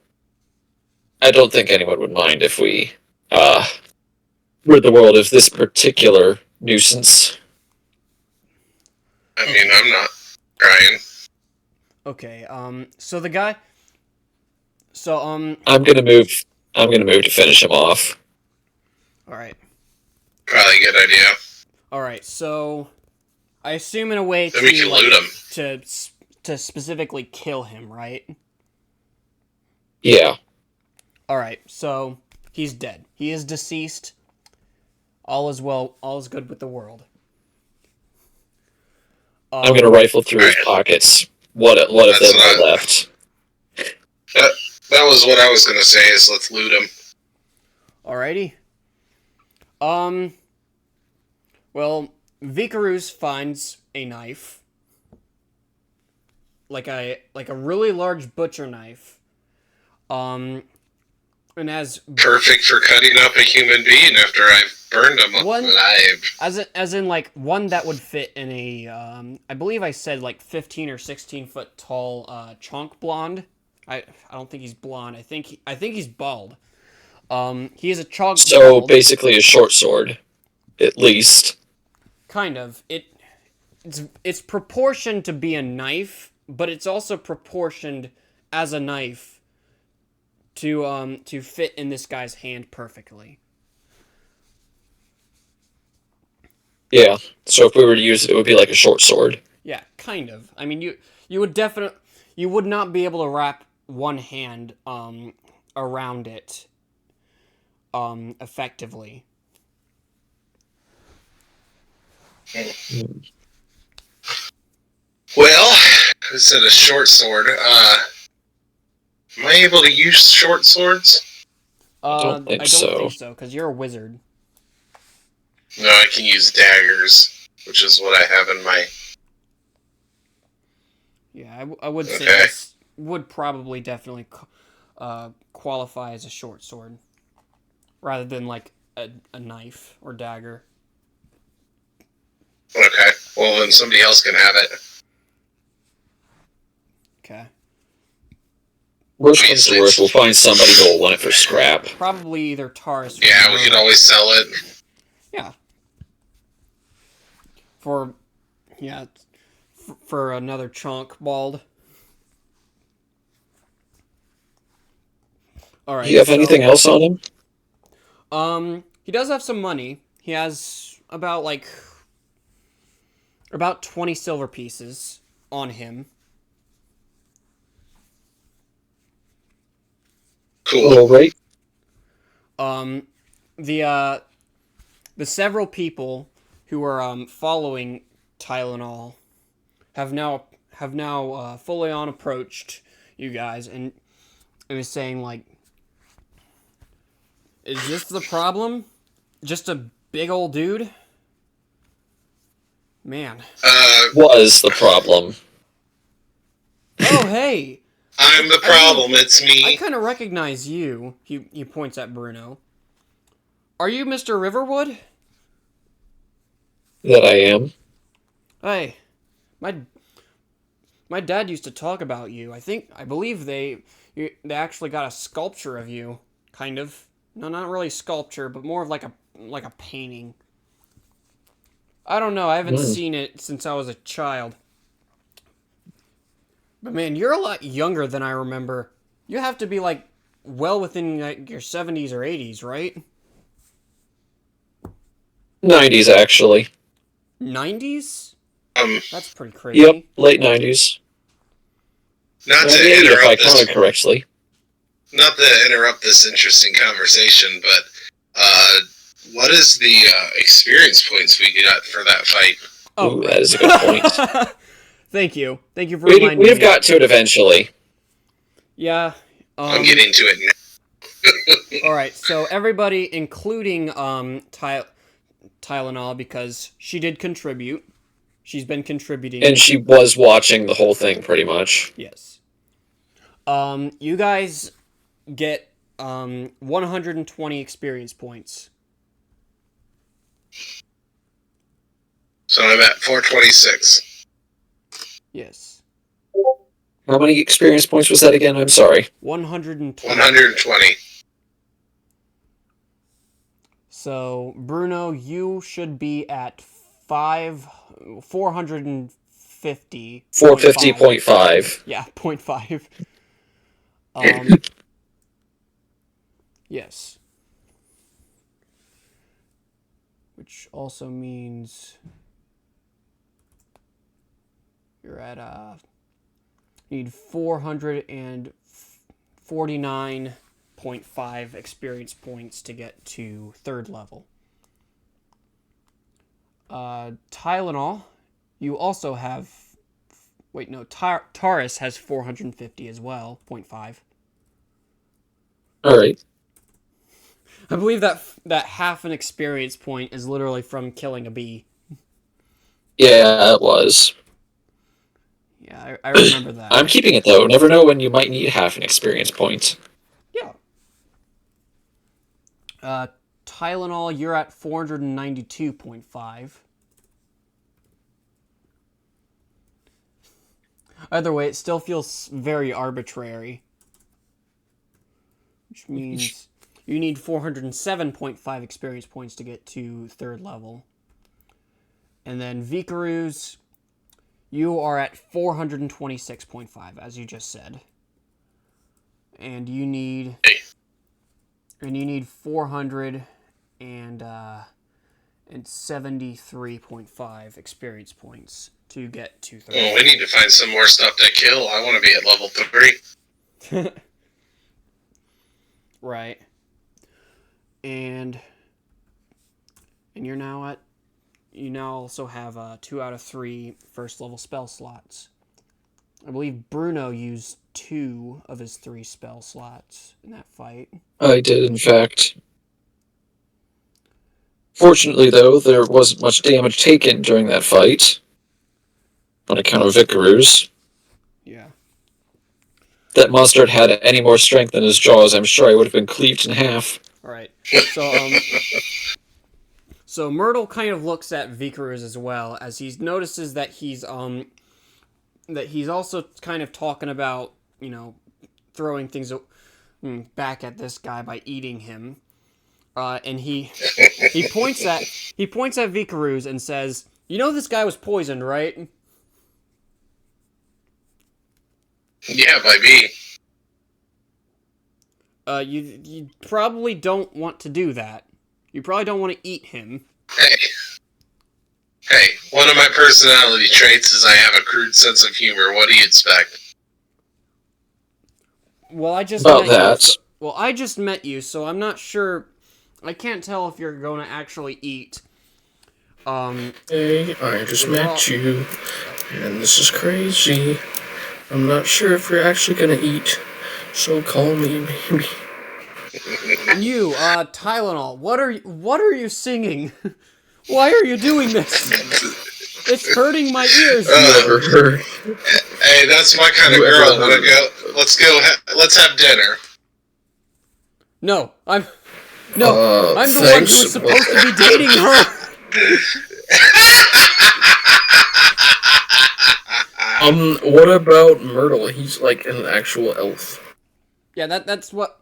I don't think anyone would mind if we, rid the world of this particular nuisance. I mean, I'm not crying. Okay, so the guy... So, I'm gonna move to finish him off. alright. Probably a good idea. Alright, so... I assume in a way Then we can loot him. to specifically kill him, right? Yeah. Alright, so... He's dead. He is deceased. All is well, all is good with the world. I'm gonna rifle through his pockets. What of That's them what are left? That was what I was going to say, is let's loot him. Alrighty. Well, Vikarus finds a knife. Like a really large butcher knife. And as Perfect for cutting up a human being after I've burned him alive. as in like one that would fit in a I believe I said like 15 or 16 foot tall chonk blonde. I don't think he's blonde. I think he's bald. He is a chonk. So bald. basically a short sword, at least. Kind of. It's proportioned to be a knife, but it's also proportioned as a knife to fit in this guy's hand perfectly. Yeah. So if we were to use it, it would be like a short sword. Yeah, kind of. I mean, you would not be able to wrap one hand around it effectively. Well, Who said a short sword? Am I able to use short swords? don't think I don't so. think so, because you're a wizard. No, I can use daggers, which is what I have in my... Yeah, I would say Okay. this would probably definitely qualify as a short sword, rather than like a knife or dagger. Okay. Well, then somebody else can have it. Okay. Worst comes to worst, we'll find somebody who will want it for scrap. Probably either Taurus. Yeah, we could always sell it. Yeah. For for another chunk, bald. All right. Do you have anything else on him? He does have some money. He has about 20 silver pieces on him. Cool. All right. The several people who are following Tylenol have now fully on approached you guys, and it was saying like, is this the problem? Just a big old dude? Man. Was the problem. Oh, hey! I'm the problem, it's I me. kind of recognize you. He points at Bruno. Are you Mr. Riverwood? That I am. Hey, my dad used to talk about you. I believe they actually got a sculpture of you, kind of. No, not really sculpture, but more of like a painting. I don't know. I haven't seen it since I was a child. But man, you're a lot younger than I remember. You have to be like well within like your 70s or 80s, right? 90s, actually. 90s? Um, That's pretty crazy. Yep, late 90s. not to 98, if I interrupt this, counted correctly. not to interrupt this interesting conversation, but what is the experience points we got for that fight? Oh, Ooh, right. that is a good point. Thank you for reminding We've me. got to it eventually. Yeah. I'm getting to it now. All right. So everybody, including Tylenol, because she did contribute. She's been contributing. And she was watching the whole thing, pretty much. Yes. You guys get 120 experience points. So I'm at 426. Yes. How many experience points was that again? I'm sorry. 120. 120. So Bruno, you should be at 450. 450.5. Yeah, 0.5. Yes. Which also means you're at you need 449.5 experience points to get to 3rd level. Tylenol, you also have. Wait, no. Taurus has 450 as well. 0.5. All right. I believe that half an experience point is literally from killing a bee. Yeah, it was. Yeah, I remember that. I'm keeping it, though. Never know when you might need half an experience point. Yeah. Tylenol, you're at 492.5. Either way, it still feels very arbitrary. Which means you need 407.5 experience points to get to 3rd level. And then Vikarus, you are at 426.5, as you just said. And you need 473.5 experience points to get to 3rd. Well, we need to find some more stuff to kill. I want to be at level 3. Right. And you now also have 2 out of 3 1st level spell slots. I believe Bruno used 2 of his 3 spell slots in that fight. I did, in fact. Fortunately, though, there wasn't much damage taken during that fight. On account of Vicaroos. Yeah. If that monster had had any more strength in his jaws, I'm sure I would have been cleaved in half. All right. So Myrtle kind of looks at Vicaroos as well as he notices that he's also kind of talking about, throwing things back at this guy by eating him. And he points at Vicaroos and says, "You know this guy was poisoned, right?" Yeah, by me. You probably don't want to do that. You probably don't want to eat him. Hey, one of my personality traits is I have a crude sense of humor. What do you expect? Well, I just About met you. that. I just met you, so I'm not sure. I can't tell if you're going to actually eat. Hey, I just met you, and this is crazy. I'm not sure if you're actually gonna eat, so call me maybe. You, Tylenol. What are you singing? Why are you doing this? It's hurting my ears. Never heard. Hey, that's my kind of girl. Wanna go? Let's go. Let's have dinner. No, I'm the one thanks, who's supposed to be dating her. What about Myrtle? He's like an actual elf. Yeah, that's what.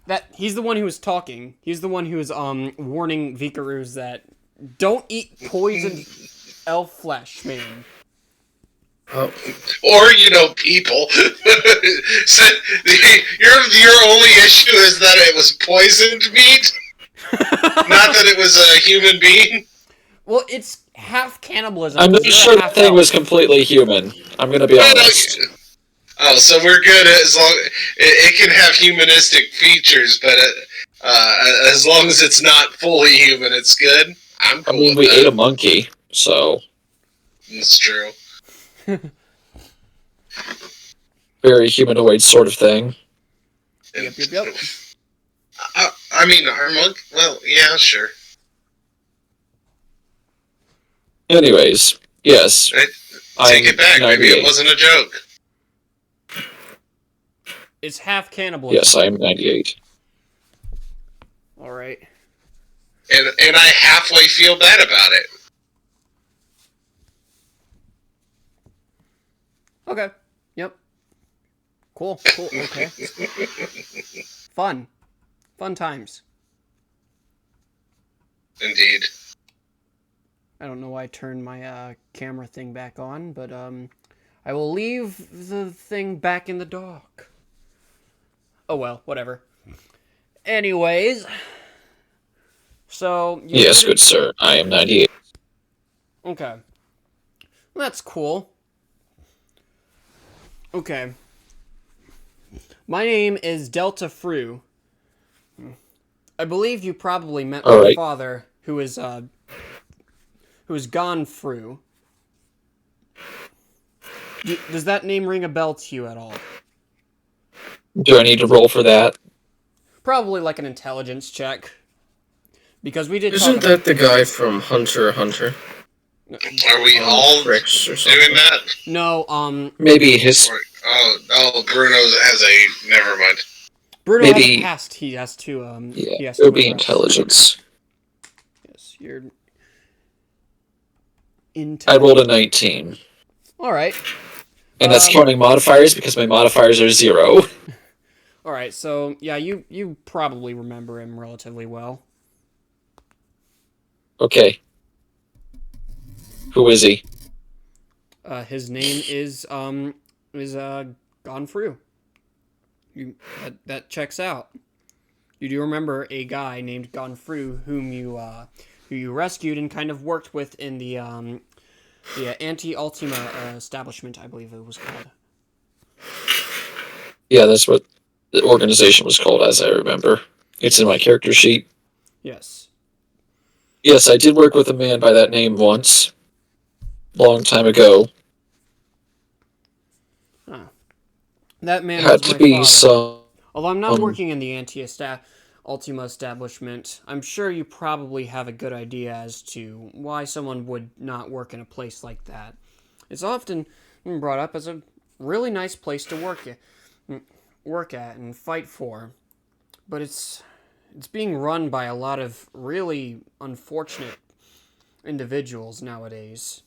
That he's the one who was talking. He's the one who was warning Vicaroos that don't eat poisoned elf flesh, man. Oh. Or, people. So, your only issue is that it was poisoned meat? Not that it was a human being? Well, it's half cannibalism. I'm not you're sure half that thing elf. was completely human. I'm gonna be honest. Oh, so we're good as long it can have humanistic features, but as long as it's not fully human, it's good. I'm cool. I mean, we ate a monkey, so It's true. very humanoid sort of thing. Yep. I mean, our monk. Well, yeah, sure. Anyways, yes. Take it back. Maybe it wasn't a joke. It's half cannibalism. Yes, I am 98. All right. And I halfway feel bad about it. Okay. Yep. Cool. Okay. Fun times. Indeed. I don't know why I turned my camera thing back on, but I will leave the thing back in the dock. Oh well, whatever. Anyways, so Yes, good sir. I am 98. Okay. That's cool. Okay. My name is Delta Fru. I believe you probably met my father, who is Gone Fru. Does that name ring a bell to you at all? Do I need to roll for that? Probably like an intelligence check. Because we did Isn't that the guy from Hunter x Hunter? Are we all doing that? No, Maybe his... Bruno has a... Never mind. Bruno Maybe... has passed. He has to, Yeah, he has it would to be intelligence. Yes, you're... I rolled a 19. Alright. And that's counting modifiers, because my modifiers are 0. Alright, so, yeah, you probably remember him relatively well. Okay. Who is he? His name is Gone Fru. That checks out. You do remember a guy named Gone Fru who you rescued and kind of worked with in the Anti-Ultima establishment, I believe it was called. Yeah, that's what the organization was called, as I remember. It's in my character sheet. Yes. Yes, I did work with a man by that name once. Long time ago. That man Had was to my be father. some. Although I'm not working in the Ultima establishment, I'm sure you probably have a good idea as to why someone would not work in a place like that. It's often brought up as a really nice place to work at and fight for, but it's being run by a lot of really unfortunate individuals nowadays.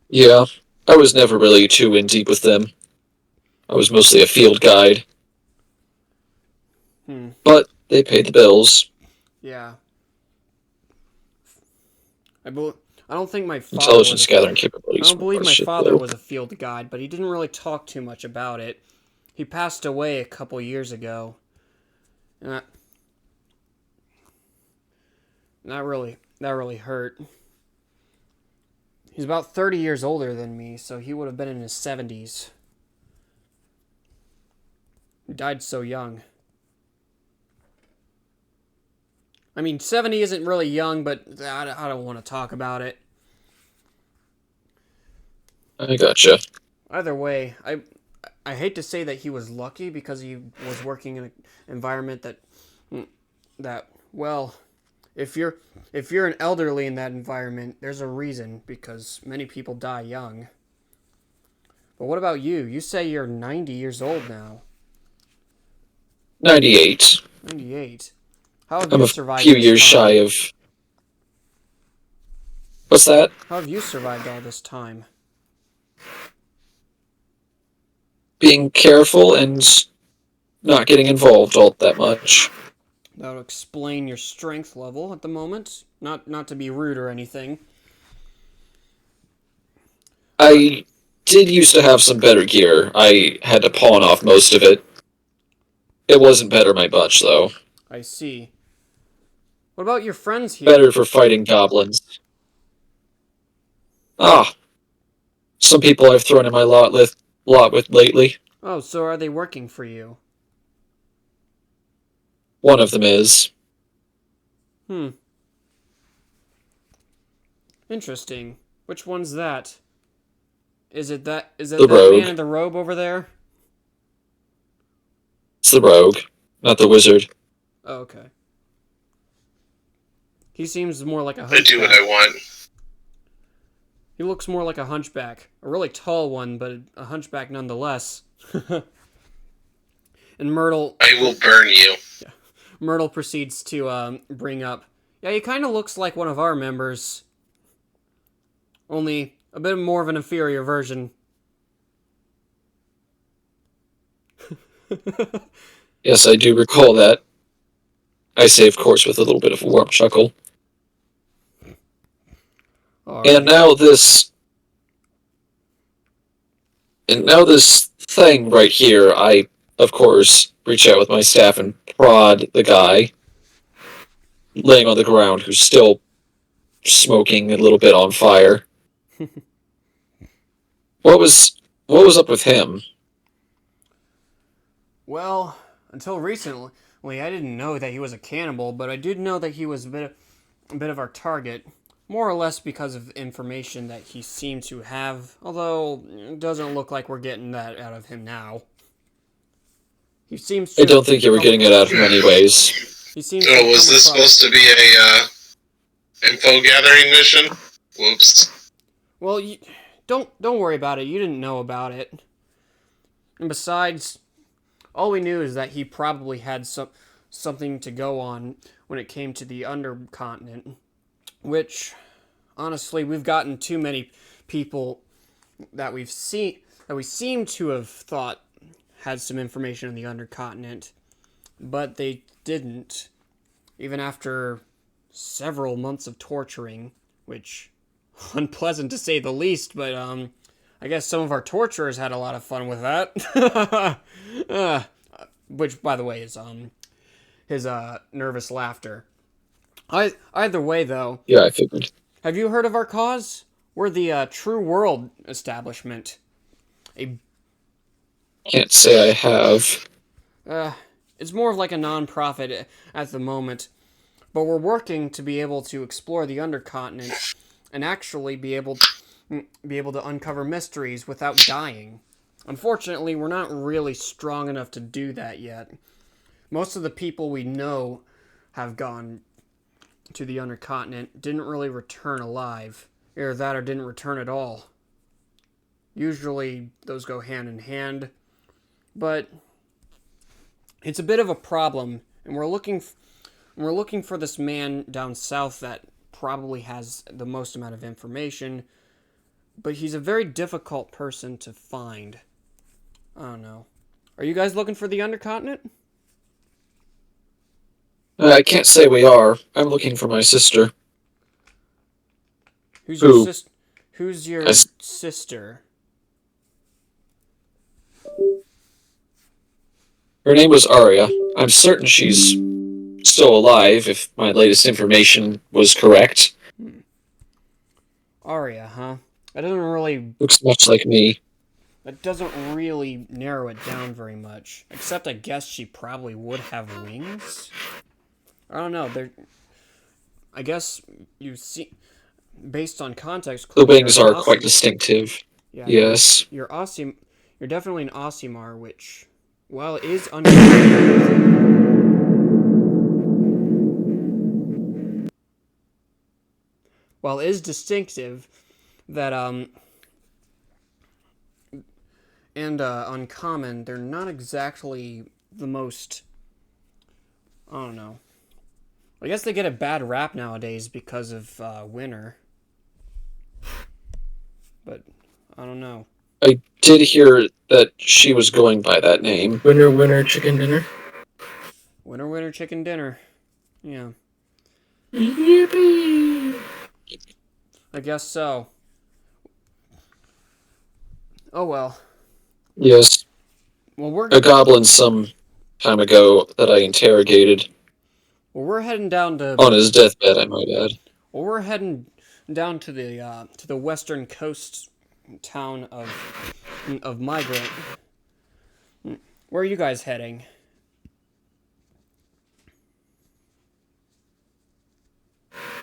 Yeah, I was never really too in deep with them. I was mostly a field guide, Hmm. but they paid the bills. Yeah. I bel I don't think my father was Intelligence a gathering I capabilities don't were believe part of my shit, father though. was a field guide, but he didn't really talk too much about it. He passed away a couple years ago. And that really hurt. He's about 30 years older than me, so he would have been in his 70s. He died so young. I mean, 70 isn't really young, but I don't want to talk about it. I gotcha. Either way, I hate to say that he was lucky because he was working in an environment that well, if you're an elderly in that environment, there's a reason because many people die young. But what about you? You say you're 90 years old now. 98. 98. How have I'm you a survived few this years shy time? of. What's that? How have you survived all this time? Being careful and not getting involved all that much. That'll explain your strength level at the moment. Not to be rude or anything, but I did used to have some better gear. I had to pawn off most of it. It wasn't better my butch, though. I see. What about your friends here? Better for fighting goblins. Ah, some people I've thrown in my lot with lately. Oh, so are they working for you? One of them is. Hmm. Interesting. Which one's that? Is it The that man rogue. in the robe over there? It's the rogue, not the wizard. Oh, okay. He seems more like a I do what I hunchback. want. He looks more like a hunchback. A really tall one, but a hunchback nonetheless. And I will burn you. Myrtle proceeds to bring up. Yeah, he kind of looks like one of our members, only a bit more of an inferior version. Yes, I do recall that. I say, of course, with a little bit of a warm chuckle. And Alright. now this. And now this thing right here, I, of course, reach out with my staff and prod the guy laying on the ground who's still smoking a little bit on fire. What was up with him? Well, until recently, I didn't know that he was a cannibal, but I did know that he was a bit of our target, more or less because of information that he seemed to have. Although it doesn't look like we're getting that out of him now. He seems to I don't have think you were come getting it out of him anyways. He seems to have Was come this across. supposed to be a info gathering mission? Whoops. Well, don't worry about it. You didn't know about it. And besides, all we knew is that he probably had something to go on when it came to the undercontinent, which honestly, we've gotten too many people that we seem to have thought had some information on the undercontinent, but they didn't, even after several months of torturing, which unpleasant to say the least, but I guess some of our torturers had a lot of fun with that. Which, by the way, is his nervous laughter. Either way, though, Yeah, I figured. have you heard of our cause? We're the True World establishment. A Can't say I have. It's more of like a non-profit at the moment, but we're working to be able to explore the undercontinent and actually be able be able to uncover mysteries without dying. Unfortunately, we're not really strong enough to do that yet. Most of the people we know have gone to the undercontinent didn't really return alive. Either that or didn't return at all. Usually those go hand in hand. But it's a bit of a problem, and we're looking for this man down south that probably has the most amount of information, but he's a very difficult person to find. I don't know. Are you guys looking for the undercontinent? I can't say we are. I'm looking for my sister. Who's Who? your sister? Who's your sister? Her name was Arya. I'm certain she's still alive, if my latest information was correct. Arya, huh? That doesn't really Looks much like me. narrow it down very much. Except I guess she probably would have wings. I don't know. I guess you see, based on context, The clearly wings you're an are quite Aussie. distinctive. Yeah, Yes. you're Aussie. You're definitely an Aussimar, which, well, is while is distinctive, that and uncommon, they're not exactly the most. I don't know. I guess they get a bad rap nowadays because of winter. But I don't know. I did hear that she was going by that name. Winner, winner, chicken dinner. Winter, winter, chicken dinner. Yeah, Yippee! I guess so. Oh well. Yes. Well, A goblin some time ago that I interrogated. we're heading down to. On his deathbed, I might add. Well, we're heading down to the western coast town of Migrant. Where are you guys heading?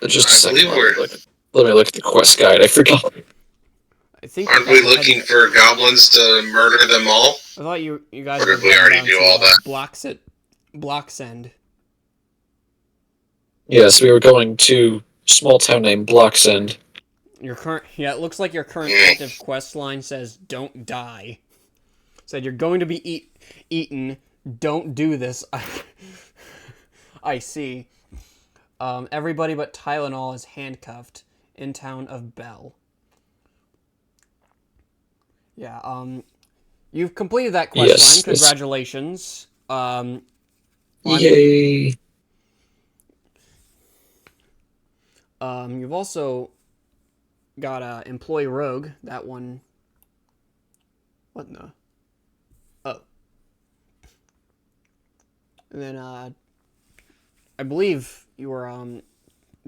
Just a I second. believe Let me look at the quest guide. I forgot. I think. Aren't we looking for goblins to murder them all? I thought you guys Or were did we heading already down do to all that? Bloxend. Yes, we were going to a small town named Bloxend. It looks like your current Yeah. active quest line says "Don't die." Said you're going to be eaten. Don't do this. I see. Everybody but Tylenol is handcuffed in town of Bell. Yeah. You've completed that quest Yes, line. it's- Congratulations. Yay! You've also got Employee Rogue. That one. What in the? Oh. And then I believe you were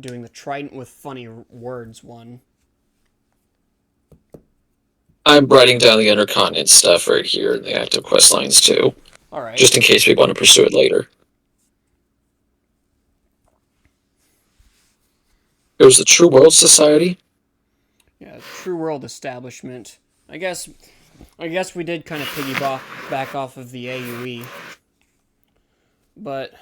doing the Trident with funny words one. I'm writing down the Intercontinent stuff right here in the active quest lines too, All right. just in case we want to pursue it later. It was the True World Society. Yeah, True World Establishment. I guess we did kind of piggyback off of the AUE, but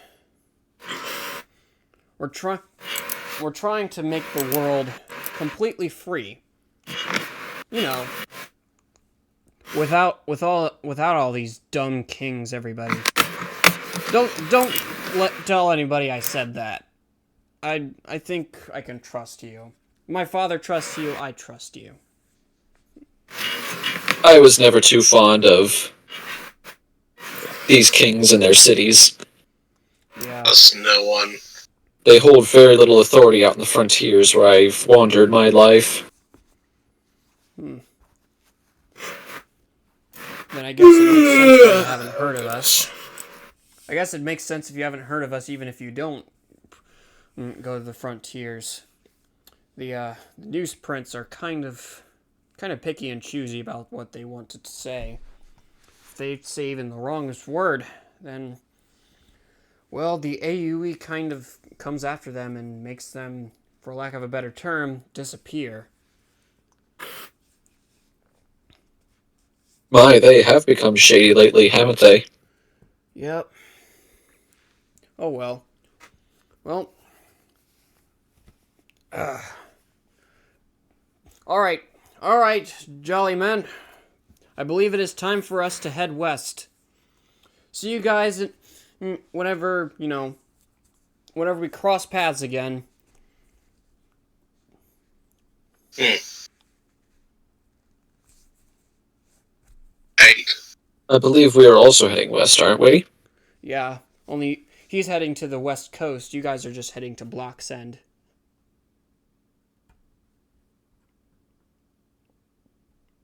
we're trying to make the world completely free. You know, without all these dumb kings. Everybody, don't tell anybody I said that. I think I can trust you. My father trusts you. I trust you. I was never too fond of these kings and their cities. Yeah. Us, no one. They hold very little authority out in the frontiers where I've wandered my life. Then I guess it makes sense that you haven't heard of us. I guess it makes sense if you haven't heard of us, even if you don't go to the frontiers. The newsprints are kind of picky and choosy about what they want to say. If they say even the wrongest word, then, well, the AUE kind of comes after them and makes them, for lack of a better term, disappear. My, they have become shady lately, haven't they? Yep. Oh well. Well. All right. All right, jolly men. I believe it is time for us to head west. See you guys whenever, whenever we cross paths again. Hmm. Right. I believe we are also heading west, aren't we? Yeah, only he's heading to the west coast. You guys are just heading to Block's End.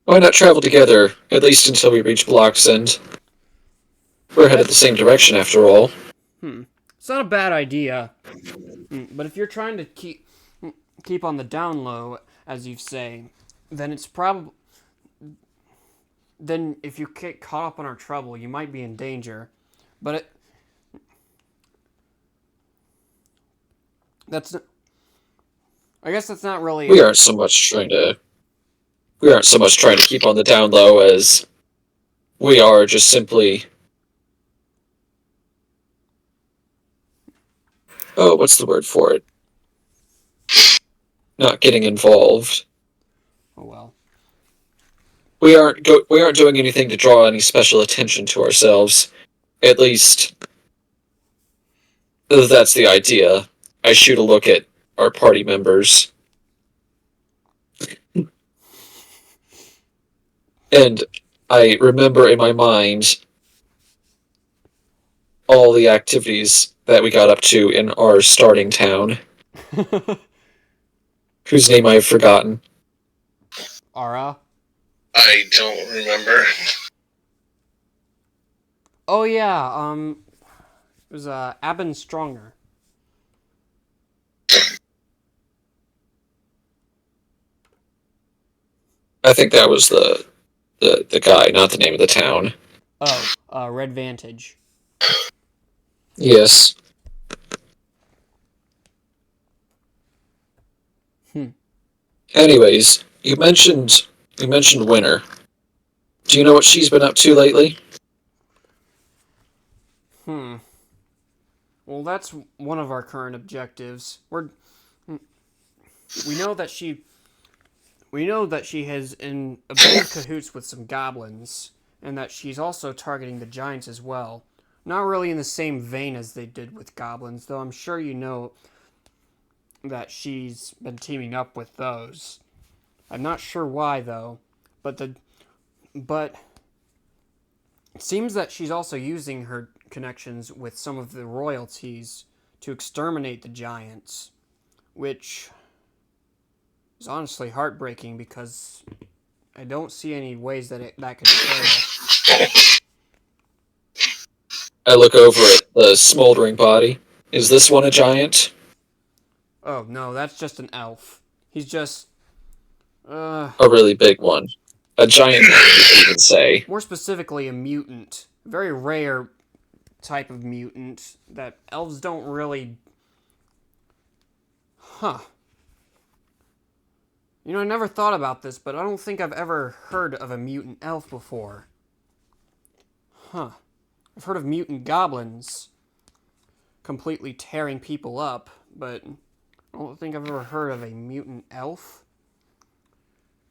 Why not travel together, at least until we reach Block's End? We're headed the same direction, after all. It's not a bad idea. But if you're trying to keep on the down low, as you say, then it's probably then if you get caught up in our trouble, you might be in danger. But that's I guess that's not really. We aren't so much trying to keep on the down low as we are just simply, oh, what's the word for it? Not getting involved. Oh well. We aren't doing anything to draw any special attention to ourselves. At least that's the idea. I shoot a look at our party members. And I remember in my mind all the activities that we got up to in our starting town, whose name I've forgotten. Ara. I don't remember. Oh yeah. It was Abin Stronger. I think that was the guy, not the name of the town. Oh, Red Vantage. Yes. Anyways, you mentioned Winter. Do you know what she's been up to lately? Well, that's one of our current objectives. We know that she has in a bit of cahoots with some goblins, and that she's also targeting the giants as well. Not really in the same vein as they did with goblins, though I'm sure you know that she's been teaming up with those. I'm not sure why though, but it seems that she's also using her connections with some of the royalties to exterminate the giants, which is honestly heartbreaking because I don't see any ways that could fail. I look over at the smoldering body. Is this one a giant? Oh no, that's just an elf. He's just A really big one. A giant, you could even say. more specifically a mutant. A very rare type of mutant that elves don't really. Huh. I never thought about this, but I don't think I've ever heard of a mutant elf before. Huh. I've heard of mutant goblins completely tearing people up, but I don't think I've ever heard of a mutant elf.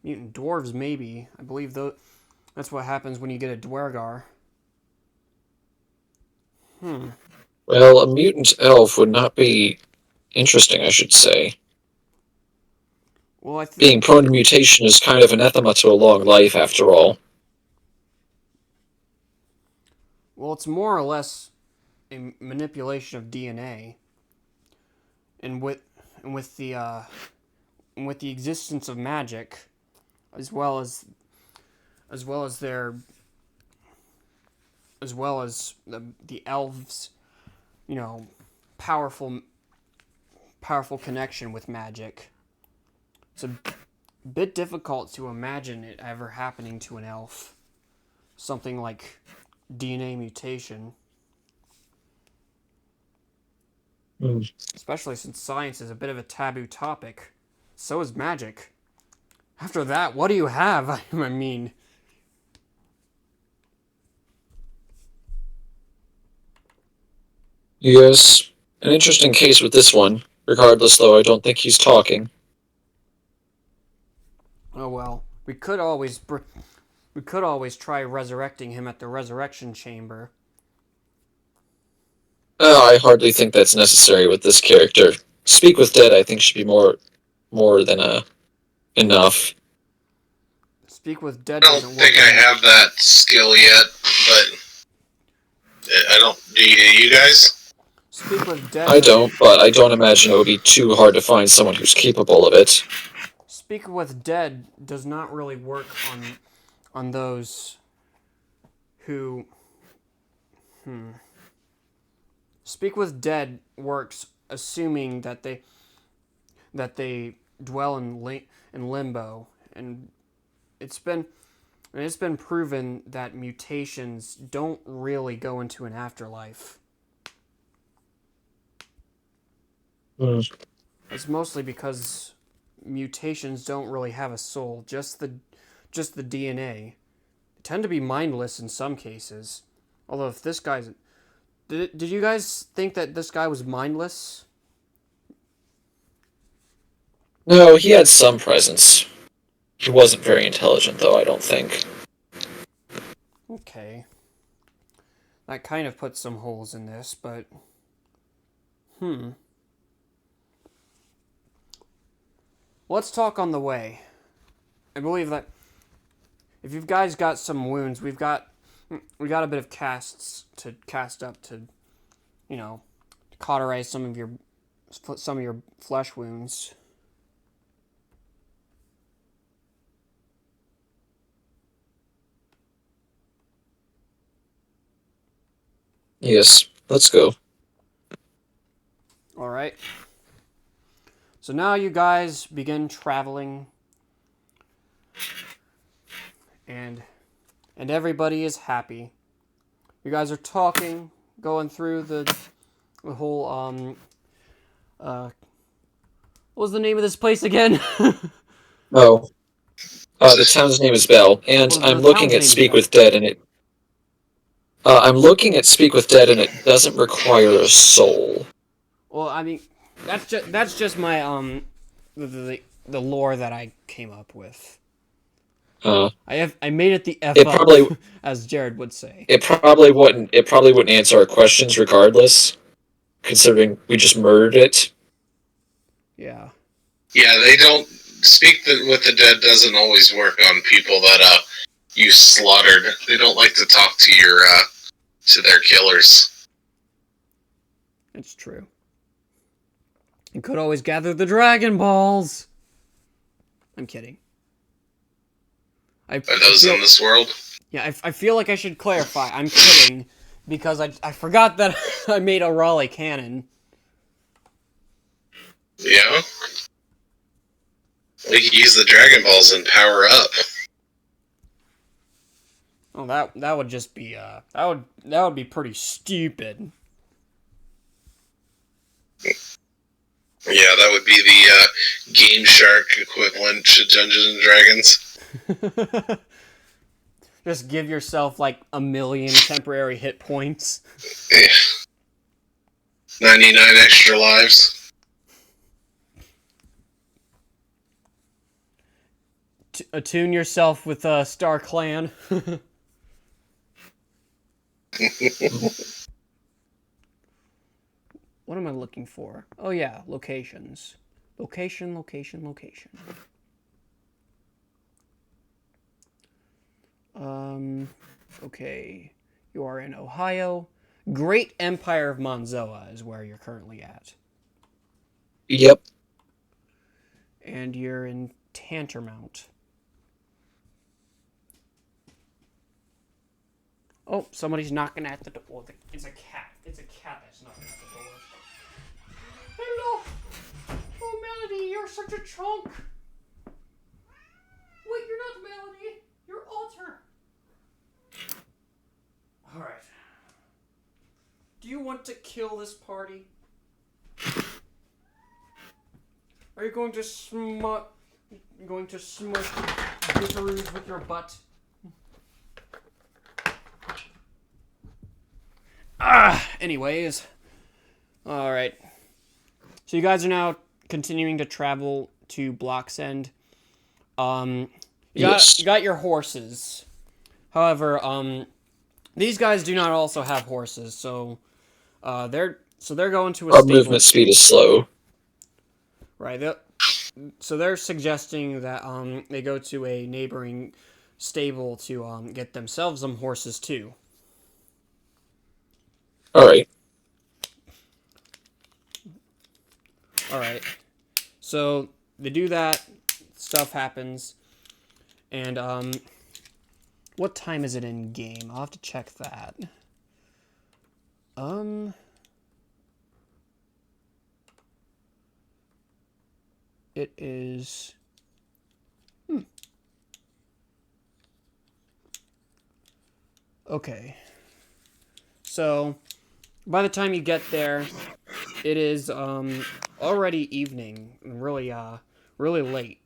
Mutant dwarves, maybe. I believe that's what happens when you get a dwergar. Well, a mutant elf would not be interesting, I should say. Well, Being prone to mutation is kind of anathema to a long life, after all. Well, it's more or less a manipulation of DNA, and with the existence of magic, as well as their as well as the elves, powerful connection with magic. It's a bit difficult to imagine it ever happening to an elf. Something like DNA mutation. Especially since science is a bit of a taboo topic. So is magic. After that, what do you have? I mean... Yes. An interesting case with this one. Regardless, though, I don't think he's talking. Oh well, we could always try resurrecting him at the resurrection chamber. I hardly think that's necessary with this character. Speak with Dead, I think, should be more than enough. Speak with dead I don't doesn't work. think I have that skill yet, but I don't. Do you guys? Speak with dead. I don't, but I don't imagine it would be too hard to find someone who's capable of it. Speak with dead does not really work on those who. Speak with dead works assuming that they dwell in limbo, and it's been proven that mutations don't really go into an afterlife. It's mostly because mutations don't really have a soul, just the DNA. They tend to be mindless in some cases. Although if this guy's did you guys think that this guy was mindless? No, he had some presence. He wasn't very intelligent, though, I don't think. Okay. That kind of puts some holes in this, but let's talk on the way. I believe that if you guys got some wounds, we got a bit of casts to cast up to, cauterize some of your flesh wounds. Yes, let's go. All right. So now you guys begin traveling, and everybody is happy. You guys are talking, going through the whole what was the name of this place again? Oh. The town's name is Bell, and Well, I'm the looking town's at name is Speak Bell. with Dead, and it. I'm looking at Speak with Dead, and it doesn't require a soul. Well, I mean, that's just my the lore that I came up with. I made it the F It up, probably as Jared would say. it probably wouldn't answer our questions regardless, considering we just murdered it. Yeah. Yeah, they don't with the dead. Doesn't always work on people that you slaughtered. They don't like to talk to to their killers. It's true. You could always gather the Dragon Balls. I'm kidding. Are those in this world? Yeah, I feel like I should clarify. I'm kidding, because I forgot that I made a Raleigh cannon. Yeah. We could use the Dragon Balls and power up. Oh, that would just be that would be pretty stupid. Yeah, that would be the Game Shark equivalent to Dungeons and Dragons. Just give yourself like 1,000,000 temporary hit points. Yeah. 99 extra lives. Attune yourself with Star Clan. What am I looking for? Oh yeah, locations. Location. Okay. You are in Ohio. Great Empire of Monzoa is where you're currently at. Yep. And you're in Tantermount. Oh, somebody's knocking at the door. It's a cat. It's a cat that's knocking at the door. Hello! Oh, Melody, you're such a chunk! Wait, you're not Melody. You're Alter. Alright. Do you want to kill this party? Are you going to smush Bitteroos with your butt? Anyways, All right. So you guys are now continuing to travel to Block's End. You Yes. got your horses. However, these guys do not also have horses, so they're going to a Our stable. movement speed is slow. Right. So they're suggesting that they go to a neighboring stable to get themselves some horses too. Alright. All right. So they do that. Stuff happens, and what time is it in game? I'll have to check that. Um. It is. Okay. So, by the time you get there, it is already evening, and really late.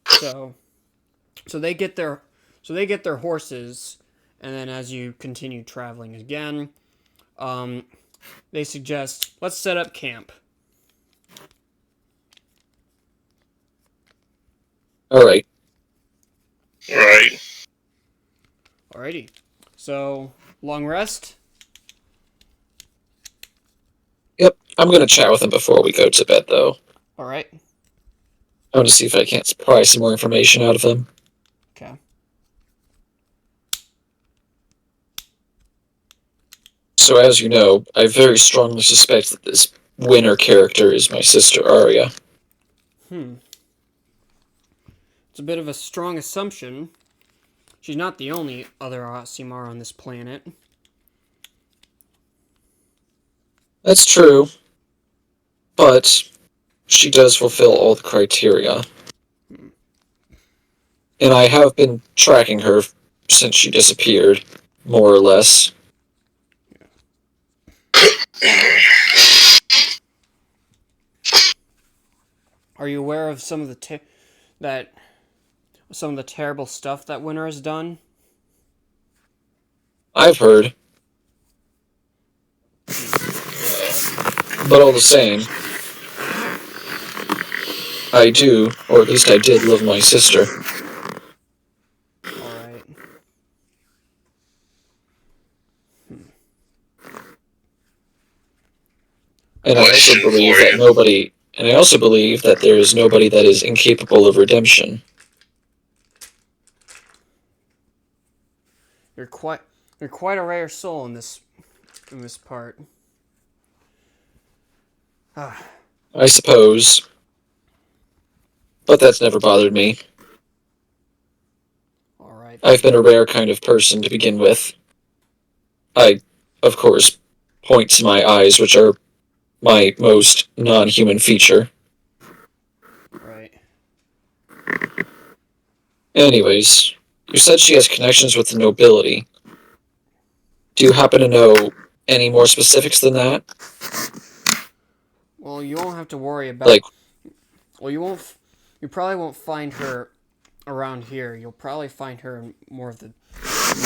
So, so they get their horses, and then as you continue traveling again, they suggest let's set up camp. Alright. Right. Alrighty. So, long rest. Yep. I'm gonna chat with him before we go to bed, though. All right. I want to see if I can't pry some more information out of him. Okay. So, as you know, I very strongly suspect that this winner character is my sister Arya. It's a bit of a strong assumption. She's not the only other Simar on this planet. That's true. But she does fulfill all the criteria. And I have been tracking her since she disappeared, more or less. Are you aware of some of the terrible stuff that Winter has done? I've heard. But all the same, I do, or at least I did, love my sister. Alright. And I also believe that nobody, and I also believe that there is nobody that is incapable of redemption. You're quite a rare soul in this part. I suppose. But that's never bothered me. Alright. I've been a rare kind of person to begin with. I, of course, point to my eyes, which are my most non-human feature. Right. Anyways, you said she has connections with the nobility. Do you happen to know any more specifics than that? Well, you won't have to worry about. Like, Well, you probably won't find her around here. You'll probably find her in more of the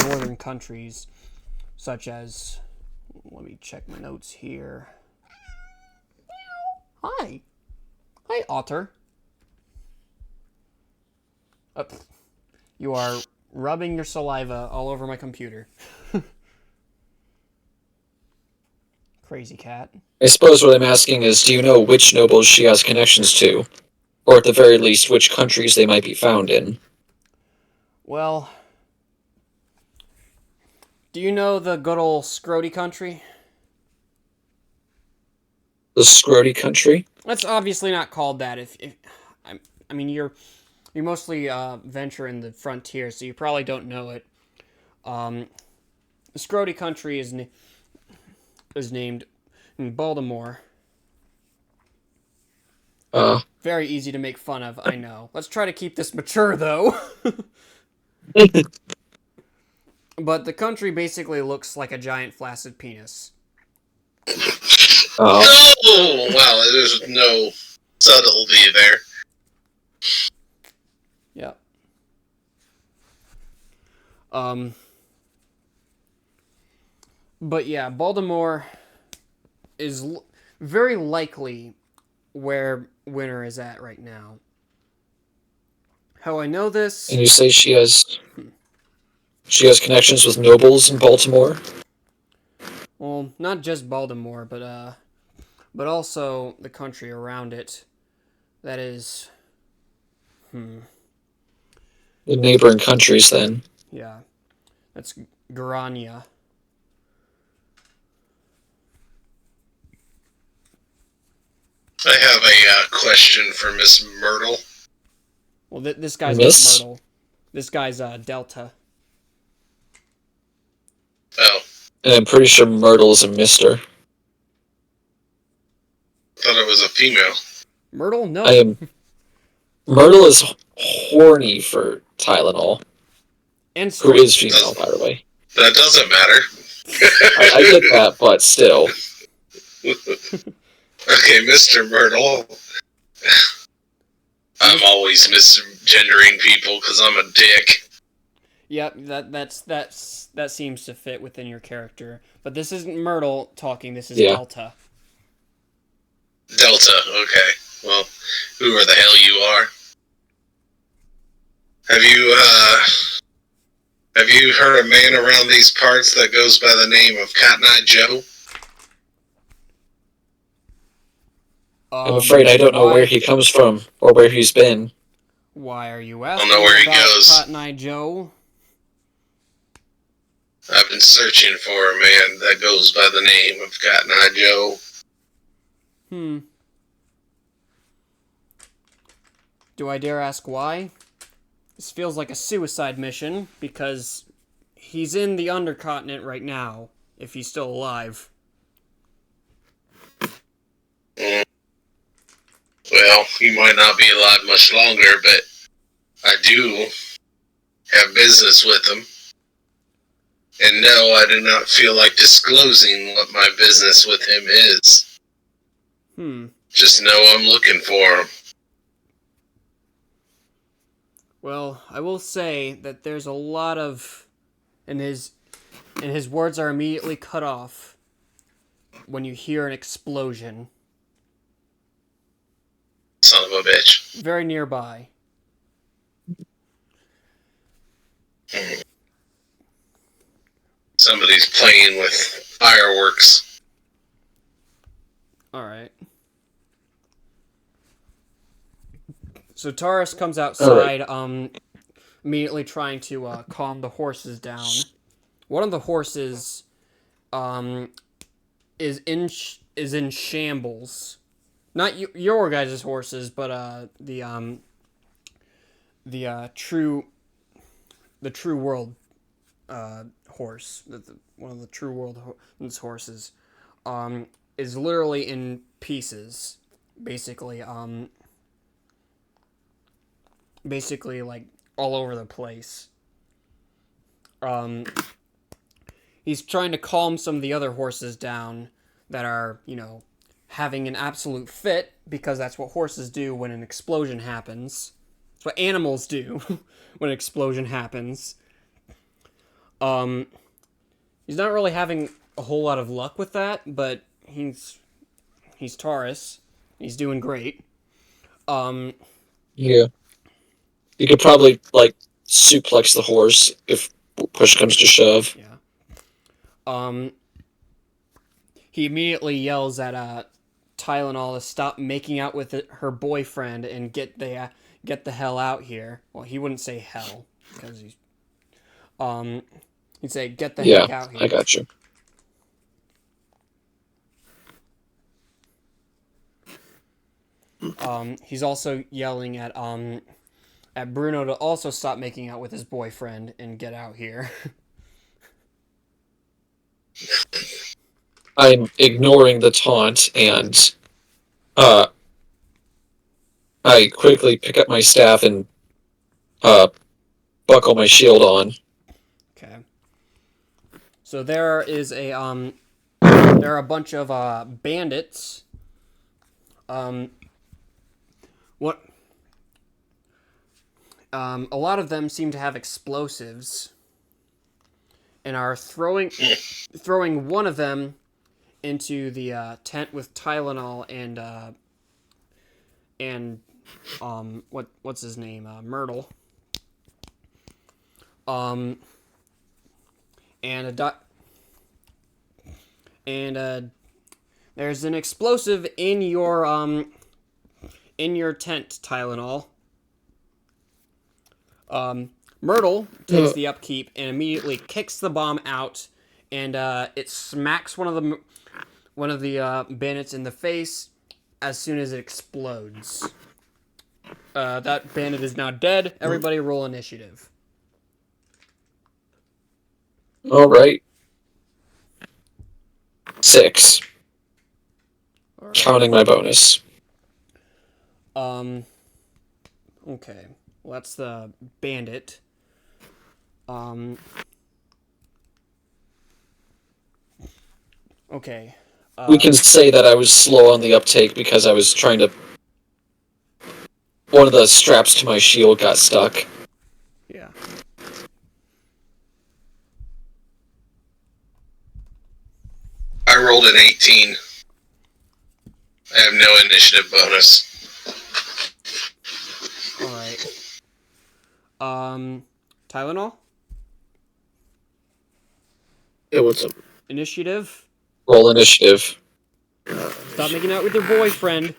northern countries, such as. Let me check my notes here. Hi. Hi, Otter. You are rubbing your saliva all over my computer. Crazy cat. I suppose what I'm asking is, do you know which nobles she has connections to? Or at the very least, which countries they might be found in? Well, do you know the good old Scrody country? The Scrody country? That's obviously not called that. If I mean, you mostly venture in the frontier, so you probably don't know it. The Scrody country is named Baltimore. Very easy to make fun of, I know. Let's try to keep this mature, though. But the country basically looks like a giant flaccid penis. Oh, wow, there's no subtlety there. Yep. But yeah, Baltimore is very likely where Winter is at right now. How I know this? And you say she has connections with nobles in Baltimore? Well, not just Baltimore, but also the country around it. That is, The neighboring countries, then. yeah, that's Garania. I have a question for Miss Myrtle. Well, this guy's Miss? not Myrtle. This guy's Delta. Oh, And I'm pretty sure Myrtle is a mister. thought it was a female. Myrtle? No. I am. Myrtle is horny for Tylenol, And who straight. is female, by the way. That doesn't matter. I get that, but still. Okay, Mr. Myrtle. I'm always misgendering people because I'm a dick. Yep, that seems to fit within your character. But this isn't Myrtle talking. This is Yeah. Delta. Delta, okay. Well, whoever the hell you are. Have you heard a man around these parts that goes by the name of Cotton Eye Joe? I'm afraid I don't know where he comes from or where he's been. Why are you I asking don't know where he about goes. Cotton Eye Joe? I've been searching for a man that goes by the name of Cotton Eye Joe. Do I dare ask why? This feels like a suicide mission because he's in the Undercontinent right now, if he's still alive. Well, he might not be alive much longer, but I do have business with him. And no, I do not feel like disclosing what my business with him is. Just know I'm looking for him. Well, I will say that there's a lot of, and his words are immediately cut off when you hear an explosion Son of a bitch. very nearby. Somebody's playing with fireworks. All right. So Taurus comes outside, immediately trying to calm the horses down. One of the horses, is in shambles. Not your guys' horses, but the true world horse, one of the true world horses, is literally in pieces, basically like all over the place. He's trying to calm some of the other horses down that are, having an absolute fit, because that's what horses do when an explosion happens. That's what animals do when an explosion happens. He's not really having a whole lot of luck with that, but he's Taurus. He's doing great. Yeah. You could probably, suplex the horse if push comes to shove. Yeah. He immediately yells at Tylenol to stop making out with her boyfriend and get the hell out here. Well, he wouldn't say hell because he's he'd say get the heck out here. I got you. He's also yelling at Bruno to also stop making out with his boyfriend and get out here. I'm ignoring the taunt, and I quickly pick up my staff and buckle my shield on. Okay. So there is there are a bunch of bandits. What? A lot of them seem to have explosives. and are throwing one of them into the tent with Tylenol and what's his name, Myrtle. And there's an explosive in your tent, Tylenol. Myrtle takes the upkeep and immediately kicks the bomb out, and it smacks one of the bandits in the face as soon as it explodes. That bandit is now dead. Everybody roll initiative. All right. 6. All Counting my bonus. right. Okay. Well, that's the bandit. Okay. We can say that I was slow on the uptake because I was trying to... One of the straps to my shield got stuck. Yeah. I rolled an 18. I have no initiative bonus. All right. Tylenol? Yeah, what's up? Initiative? Roll initiative. Stop making out with your boyfriend.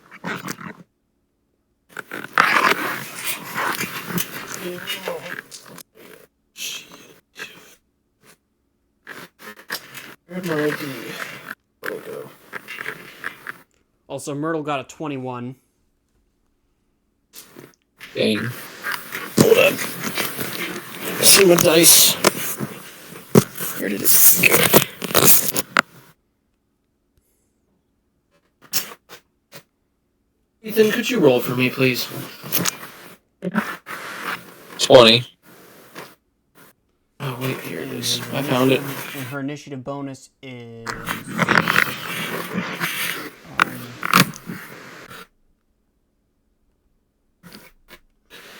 Where'd my ID? Where'd it go? Also, Myrtle got a 21. Dang. Hold up. I see my dice. Where did it go? Ethan, could you roll for me, please? 20. Oh, wait, here it is. I found it. And her initiative bonus is...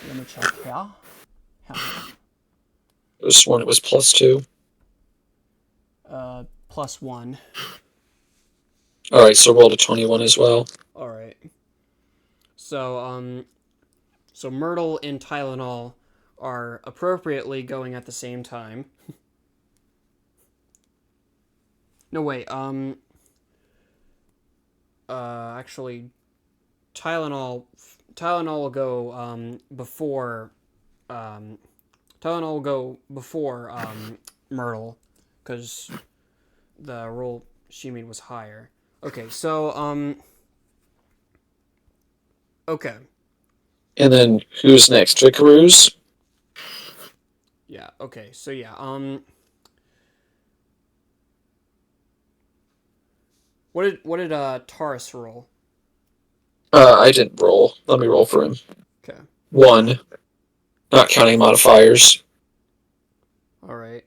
let me check here. I was sworn it was +2. +1. Alright, so rolled a 21 as well. Alright. So Myrtle and Tylenol are appropriately going at the same time. No, wait, actually, Tylenol will go, before, Myrtle, because the roll she made was higher. Okay, so, okay. And then, who's next? Vicaroos? Yeah, okay, so yeah, what did Taurus roll? I didn't roll. Let me roll for him. Okay. 1. Not counting modifiers. Alright.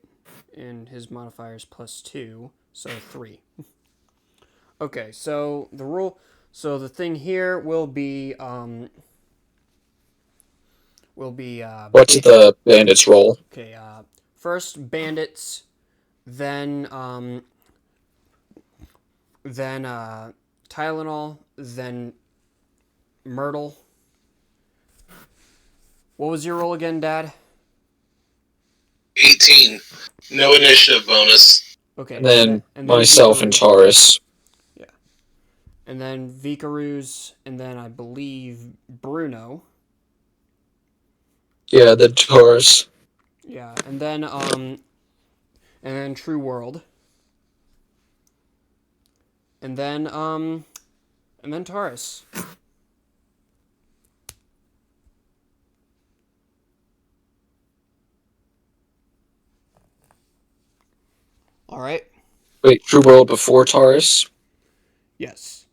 And his modifier is +2, so 3. Okay, so the thing here will be What did the bandits roll? okay, first bandits, then Tylenol, then Myrtle. What was your roll again, Dad? 18. No initiative bonus. Okay. And then myself and Taurus. Yeah. And then Vicaroos, and then I believe Bruno. Yeah, the Taurus. Yeah, and then True World. And then Taurus. All right. Wait, True World before Taurus? Yes.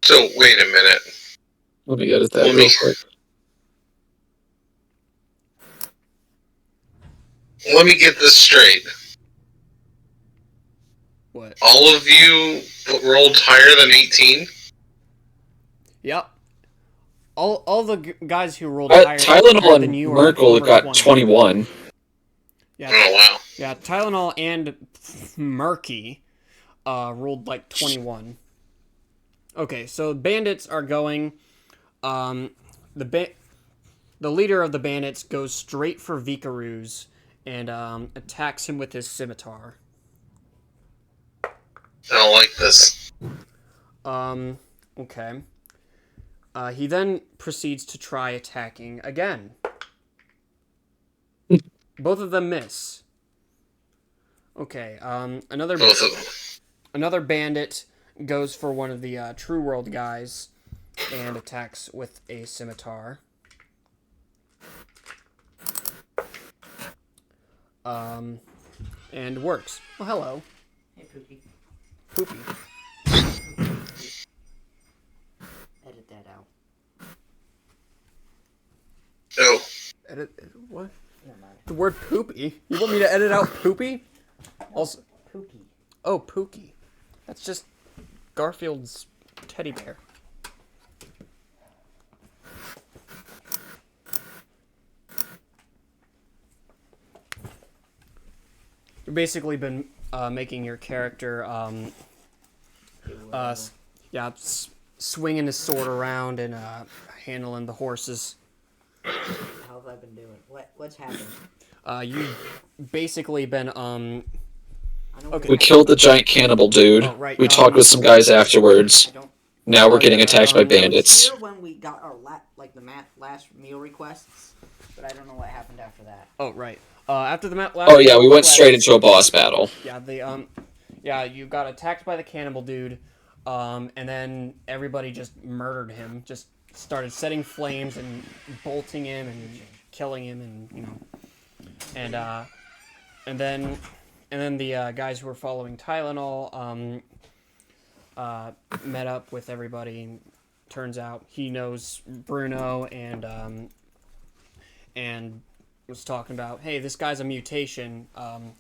So, wait a minute. Let me edit that real quick. Let me get this straight. What? All of you rolled higher than 18? Yep. All the guys who rolled Tylenol than and you Merkel are over got 20. 21. Yeah, Oh wow. yeah. Tylenol and Murky rolled like 21. Okay, so bandits are going. Um, the leader of the bandits goes straight for Vikaruz and attacks him with his scimitar. I don't like this. Okay. He then proceeds to try attacking again. Both of them miss. Okay, Both of them. another bandit goes for one of the True World guys and attacks with a scimitar. And works. Well, hello. Hey, Pookie. Poopy. Edit that out. Oh. Edit what? Never mind. The word poopy? You want me to edit out poopy? Also, Pookie. oh, Pookie. That's just Garfield's teddy bear. You've basically been making your character, swinging his sword around and handling the horses. How have I been doing? What's happened? You've basically been, I know Okay. We killed the giant cannibal dude. Oh, right, We talked with some guys afterwards. I don't. Now we're Oh, getting yeah, attacked by I I was bandits. here when we got our last meal requests, but I don't know what happened after that. oh, right. After the last Oh yeah, we went quest- straight into a boss battle. Yeah, you got attacked by the cannibal dude, and then everybody just murdered him. Just started setting flames and bolting him and killing him, and then the guys who were following Tylenol met up with everybody. Turns out he knows Bruno and was talking about, hey, this guy's a mutation.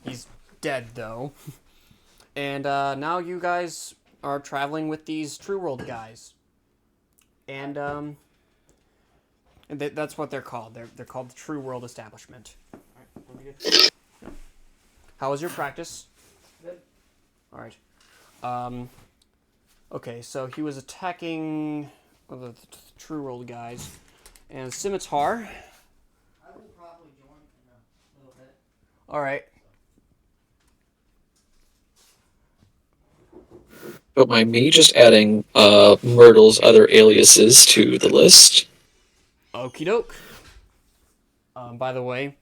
He's dead though. And now you guys are traveling with these True World guys. And that's what they're called. They're called the True World Establishment. How was your practice? Good. All right. Okay, so he was attacking the True World guys, and scimitar. I will probably join in a little bit. All right. Don't mind me just adding Myrtle's other aliases to the list. Okie doke. By the way,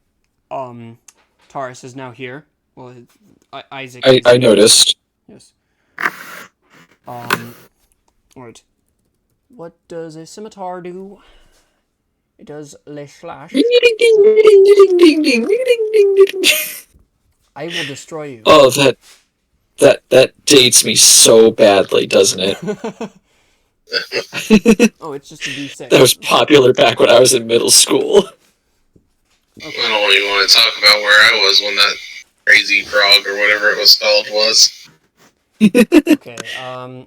Taurus is now here. Well, Isaac. I noticed. Yes. Alright. What does a scimitar do? It does le slash. I will destroy you. Oh, that dates me so badly, doesn't it? Oh, it's just a D6. That was popular back when I was in middle school. I don't even want to talk about where I was when that crazy frog or whatever it was called was. Okay,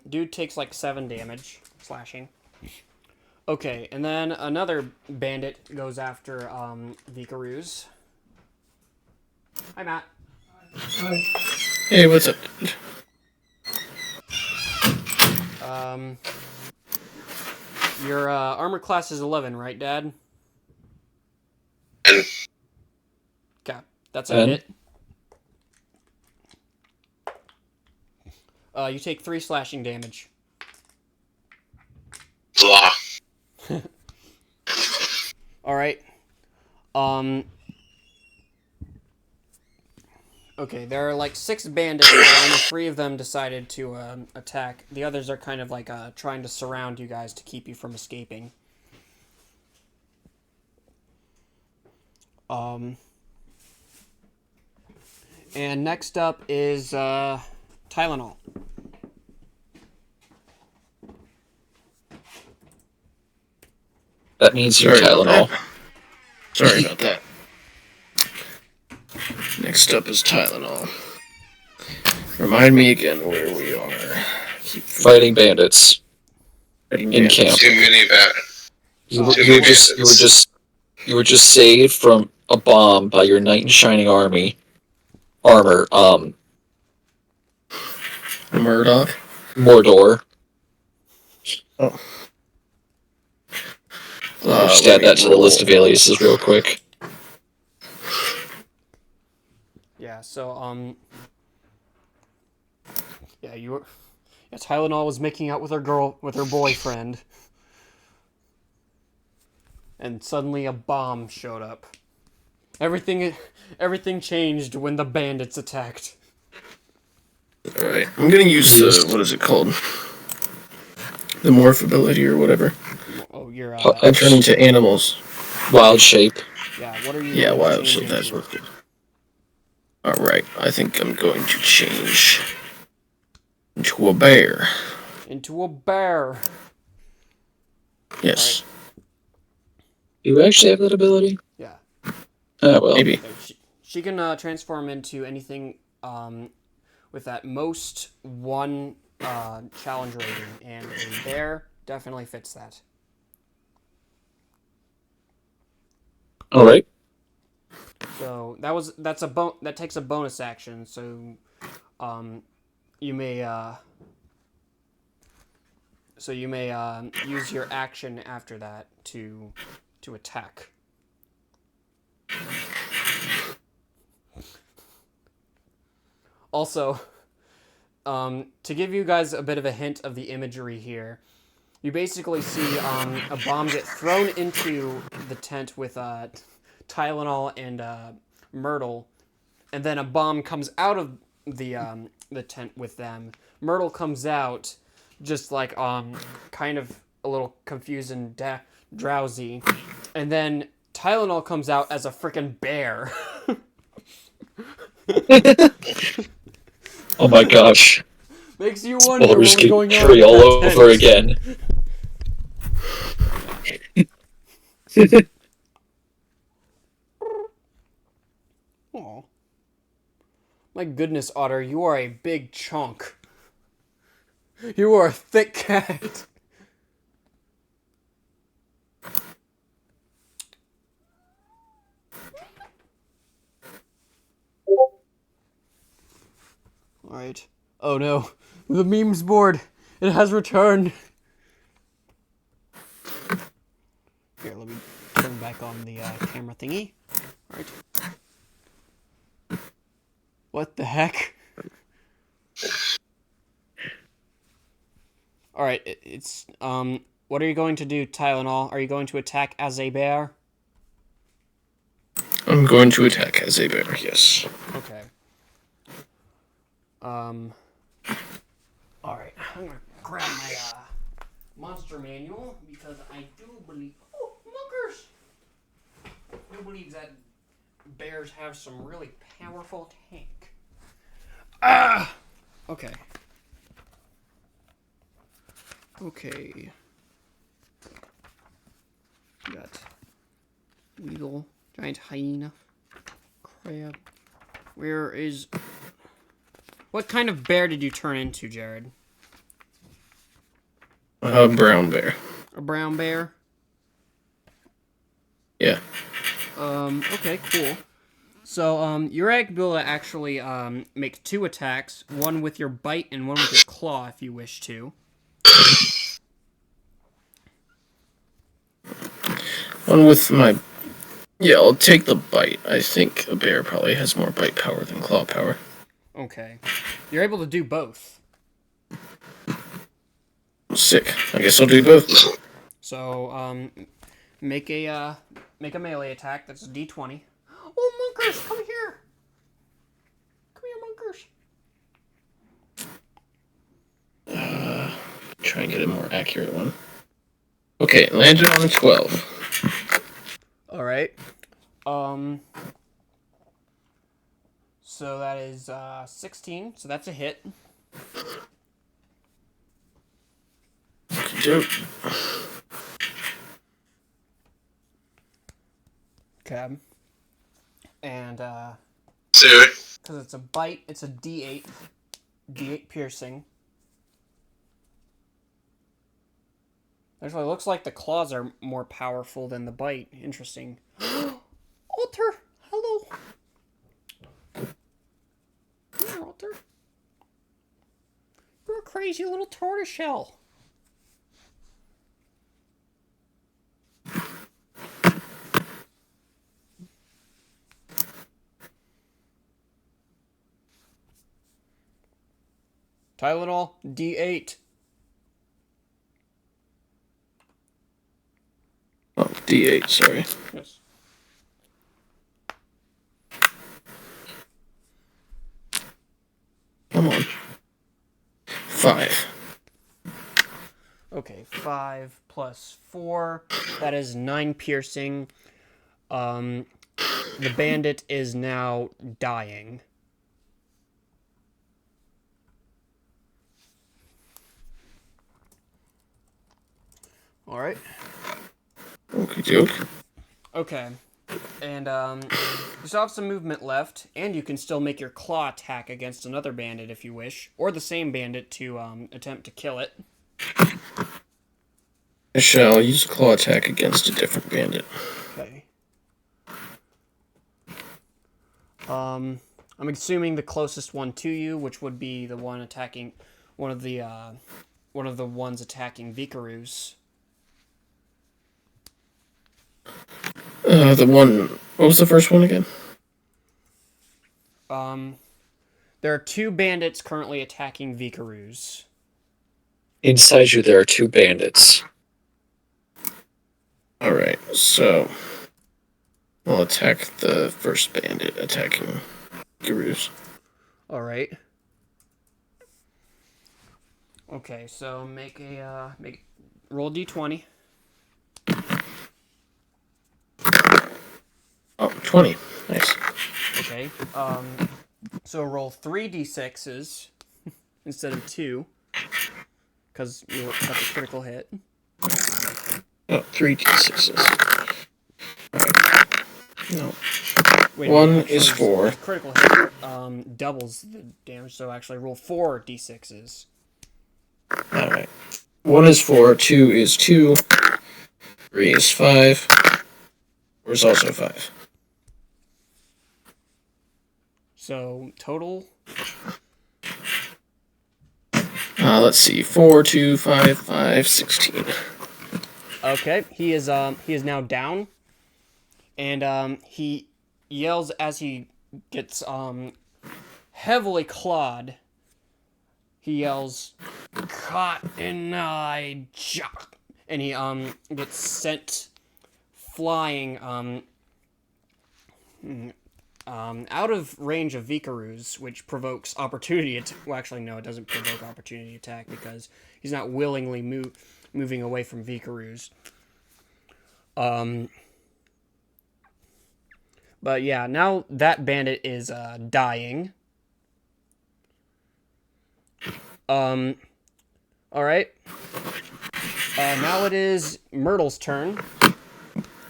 dude takes like 7 damage, slashing. Okay, and then another bandit goes after, Vikaruz. Hi, Matt. Hey, what's up? Your, armor class is 11, right, Dad? And Okay, that's a 10. hit. You take 3 slashing damage. blah. Alright. Okay, there are like 6 bandits, but only 3 of them decided to attack. The others are kind of like trying to surround you guys to keep you from escaping. And next up is Tylenol. That means you Sorry about Tylenol. that. Sorry about that. Next up is Tylenol. Remind me again where we are. Fighting bandits in camp. Too many bad. You Too many bandits. were just saved from a bomb by your knight in shining armor, Murdoch. Mordor. Oh. Just Let add me that to the list of roll. aliases real quick. Yeah. So yeah, yeah, Tylenol was making out with her boyfriend, and suddenly a bomb showed up. Everything changed when the bandits attacked. Alright, I'm gonna use what is it called? The morph ability or whatever. Oh, you're I turn into animals. Wild shape. yeah. What are you Yeah, going to wild change shape, that's into? what it is. Alright, I think I'm going to change into a bear. Into a bear. Yes. Do you actually have that ability? Yeah. Ah, well. Maybe. She can transform into anything with at most one challenge rating, and a bear definitely fits that. Alright. So that takes a bonus action. So you may use your action after that to attack. Also, to give you guys a bit of a hint of the imagery here, you basically see a bomb get thrown into the tent with Tylenol and Myrtle, and then a bomb comes out of the tent with them. Myrtle comes out just like kind of a little confused and drowsy, and then Tylenol comes out as a freaking bear. Oh my gosh. Makes you wonder what Baldur's was Gate going on 3 in all that over tent. again. Aw. My goodness, Otter, you are a big chunk. You are a thick cat. Alright. Oh no. The memes board. It has returned. Here, let me turn back on the camera thingy. Alright. What the heck? Alright, it's, what are you going to do, Tylenol? Are you going to attack as a bear? I'm going to attack as a bear, yes. Okay. Alright, I'm gonna grab my, monster manual, because I do believe... Oh, muckers! I do believe that bears have some really powerful tank. Ah! Okay. Okay. Got weasel, giant hyena, crab. Where is... What kind of bear did you turn into, Jared? A brown bear. A brown bear? Yeah. Okay, cool. So, you're able to actually, make 2 attacks, one with your bite and one with your claw, if you wish to. One with my... Yeah, I'll take the bite. I think a bear probably has more bite power than claw power. Okay. You're able to do both. Sick. I guess I'll do both. So, make a melee attack. That's a d20. Oh, Munkers, come here! Come here, Munkers. Try and get a more accurate one. Okay, landed on a 12. Alright. So that is, 16. So that's a hit. Dope. Okay. And, So, because it's a bite, it's a d8. D8 piercing. Actually, it looks like the claws are more powerful than the bite. Interesting. Alter! Walter? You're a crazy little tortoiseshell. Tylenol, D8. Oh, D8, sorry. Yes. Come on. 5. Okay, 5 plus 4. That is 9 piercing. The bandit is now dying. Alright. Okie doke. Okay. And you still have some movement left, and you can still make your claw attack against another bandit if you wish, or the same bandit to attempt to kill it. I shall use a claw attack against a different bandit. Okay. I'm assuming the closest one to you, which would be the one attacking one of the ones attacking Vikarus. The one. What was the first one again? There are 2 bandits currently attacking Vikarus. Inside you, there are 2 bandits. Alright, so. I'll attack the first bandit attacking Gurus. Alright. Okay, so make roll d20. Oh, 20. Nice. Okay. So roll 3d6s instead of 2, because you got the critical hit. Oh, 3d6s. Alright. No. Wait, One actually, is 4. the critical hit doubles the damage, so actually roll 4d6s. Alright. 1 is 4, 2 is 2, 3 is 5, 4 is also 5. So total. Let's see. 4, 2, 5, 5, 16. Okay, he is now down, and he yells as he gets heavily clawed. He yells, "Caught in a jock," and he gets sent flying out of range of Vikarus, which provokes opportunity attack. Well, actually, no, it doesn't provoke opportunity attack because he's not willingly moving away from Vikarus. But yeah, now that bandit is dying. All right. Now it is Myrtle's turn.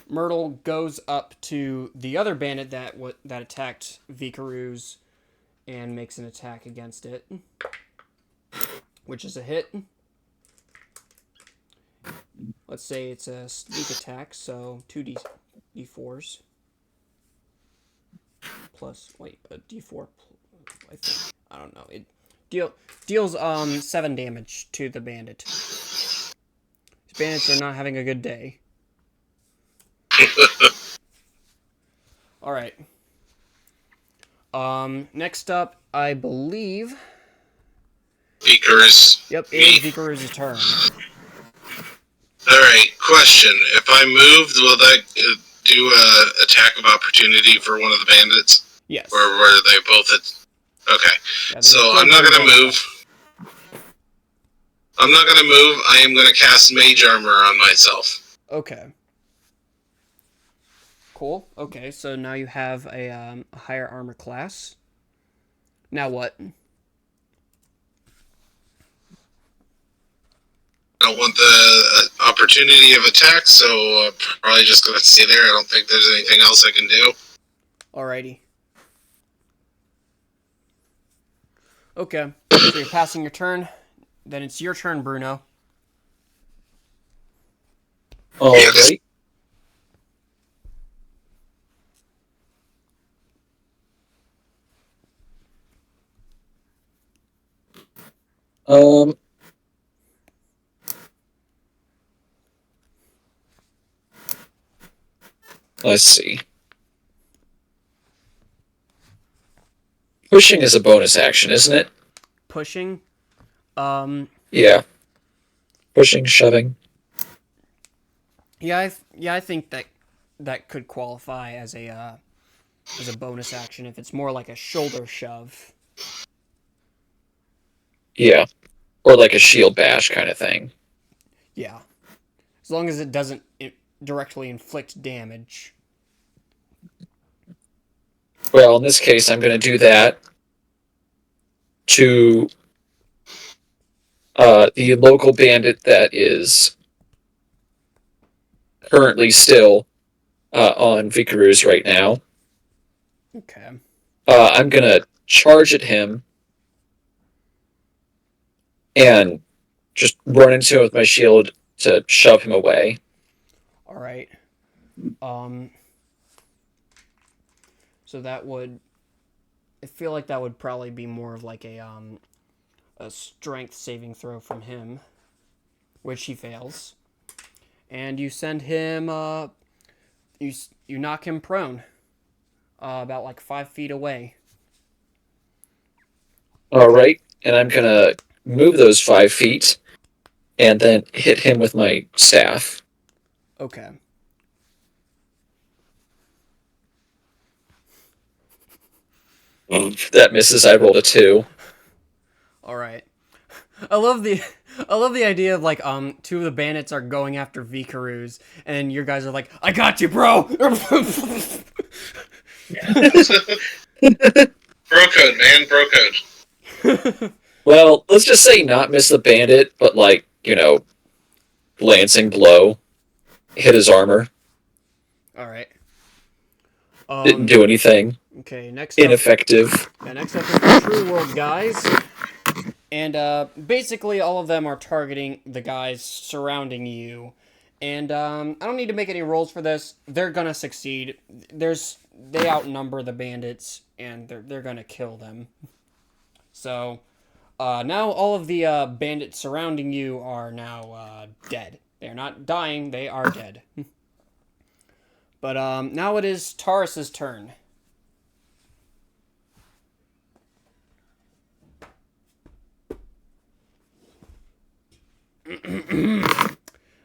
Myrtle goes up to the other bandit that attacked Vikarus and makes an attack against it, which is a hit. Let's say it's a sneak attack, so 2d4s plus a d4. I think, I don't know. It deals 7 damage to the bandit. These bandits are not having a good day. All right. Next up, I believe. Beakers. Yep, it is Vikar's turn. Alright, question. If I moved, will that do a attack of opportunity for one of the bandits? Yes. Or were they both Okay. Yeah, So I'm not gonna move. I'm not gonna move. I am gonna cast Mage Armor on myself. Okay. Cool. Okay, so now you have a higher armor class. Now what? I don't want the opportunity of attack, so probably just gonna stay there. I don't think there's anything else I can do. Alrighty. Okay, so you're passing your turn. Then it's your turn, Bruno. Alright. Um, let's see. Pushing is a bonus action, isn't it? Pushing. Yeah. Pushing, shoving. Yeah, I think that could qualify as a bonus action if it's more like a shoulder shove. Yeah. Or like a shield bash kind of thing. Yeah, as long as it doesn't directly inflict damage. Well, in this case, I'm going to do that to the local bandit that is currently still on Vikarus right now. Okay. I'm going to charge at him and just run into him with my shield to shove him away. All right. So that would. I feel like that would probably be more of like a strength saving throw from him, which he fails, and you send him. You knock him prone, about like 5 feet away. All right. And I'm going to move those 5 feet and then hit him with my staff. Okay. That misses. I rolled a 2. All right. I love the idea of like two of the bandits are going after Vikarus and your guys are like, I got you, bro. Bro code, man. Bro code. Well, let's just say not miss the bandit, but like, lancing blow. Hit his armor. All right. Didn't do anything. Okay, next up. Ineffective. Yeah, next up is the True World guys. And basically all of them are targeting the guys surrounding you. And I don't need to make any rolls for this. They're gonna succeed. They outnumber the bandits, and they're gonna kill them. So now all of the bandits surrounding you are now dead. They're not dying. They are dead. But now it is Taurus's turn.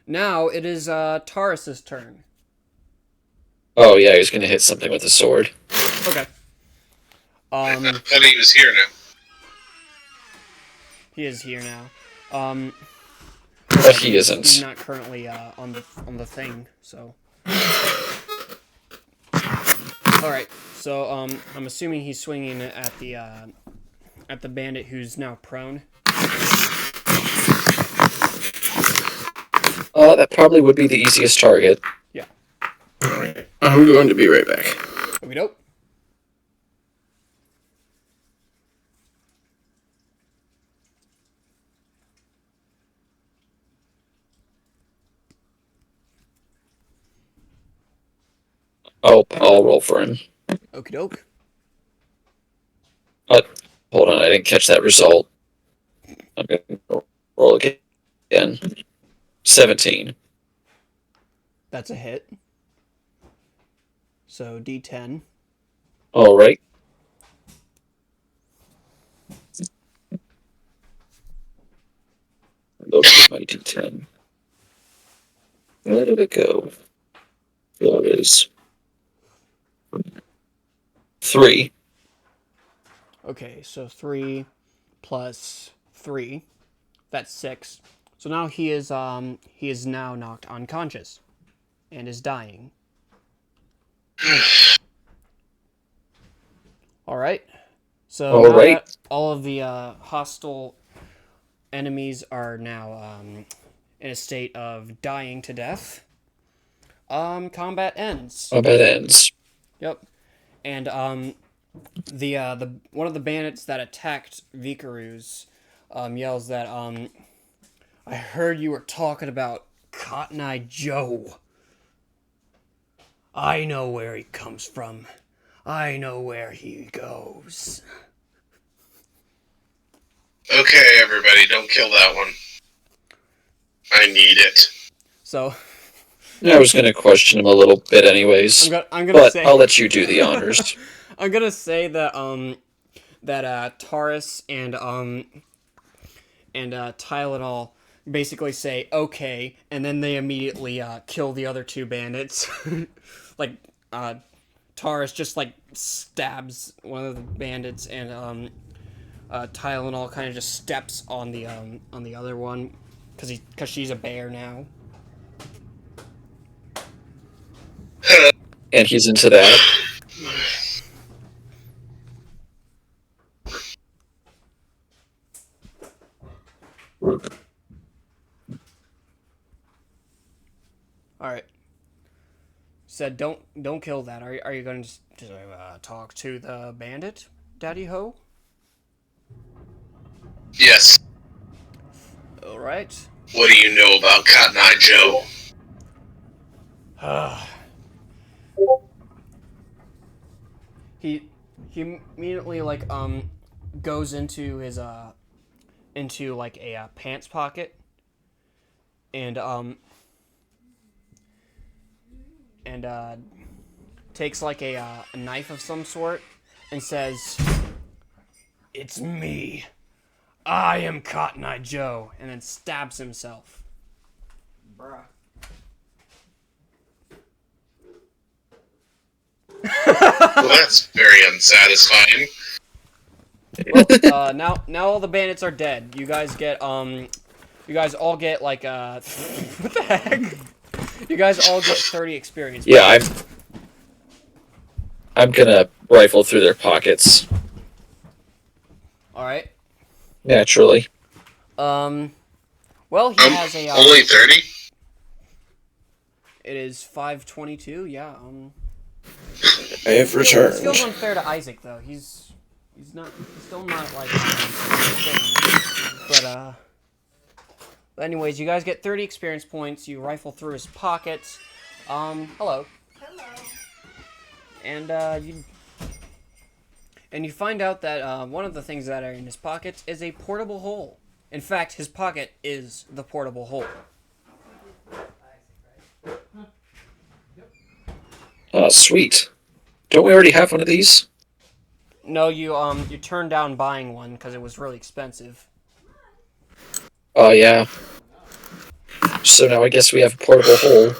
Now it is Taurus's turn. Oh yeah, he's gonna hit something with a sword. Okay. I thought he was here now. He is here now. But he He's isn't. not currently on the thing. So. All right. So I'm assuming he's swinging at the bandit who's now prone. That probably would be the easiest target. Yeah. Alright, I'm going to be right back. Okey doke. I'll roll for him. Okie doke. Hold on, I didn't catch that result. I'm gonna roll again. 17. That's a hit. So D10. All right. Look at my D10. Where did it go? There it is. 3. Okay, so 3 plus 3. That's 6. So now he is now knocked unconscious and is dying. All right. So All now right. that all of the hostile enemies are now in a state of dying to death, combat ends. Combat ends. Yep. And the one of the bandits that attacked Vikarus yells that I heard you were talking about Cotton Eye Joe. I know where he comes from. I know where he goes. Okay, everybody, don't kill that one. I need it. So I was going to question him a little bit, anyways. I'm gonna But say I'll let you do the honors. I'm gonna say that Taurus and Tylenol basically say okay, and then they immediately kill the other two bandits. Like Taurus just like stabs one of the bandits, and Tylenol kind of just steps on the other one because she's a bear now. And he's into that. All right. Said don't kill that. Are you going to talk to the bandit, Daddy Ho? Yes. All right. What do you know about Cotton Eye Joe? he immediately like goes into his into like a pants pocket and takes like a knife of some sort and says, "It's me. I am Cotton Eye Joe," and then stabs himself. Bruh. Well, that's very unsatisfying. Well, now all the bandits are dead. You guys all get like what the heck? You guys all get 30 experience. Yeah, I'm gonna rifle through their pockets. All right. Naturally. Well, he has a Only 30? It is 5:22. Yeah. I have This feels returned. unfair to Isaac though. He's still not like thing. But anyways, you guys get 30 experience points. You rifle through his pockets. Hello. And you find out that one of the things that are in his pockets is a portable hole. In fact, his pocket is the portable hole. Oh, sweet. Don't we already have one of these? No, you turned down buying one because it was really expensive. Oh, yeah. So now I guess we have a portable hole.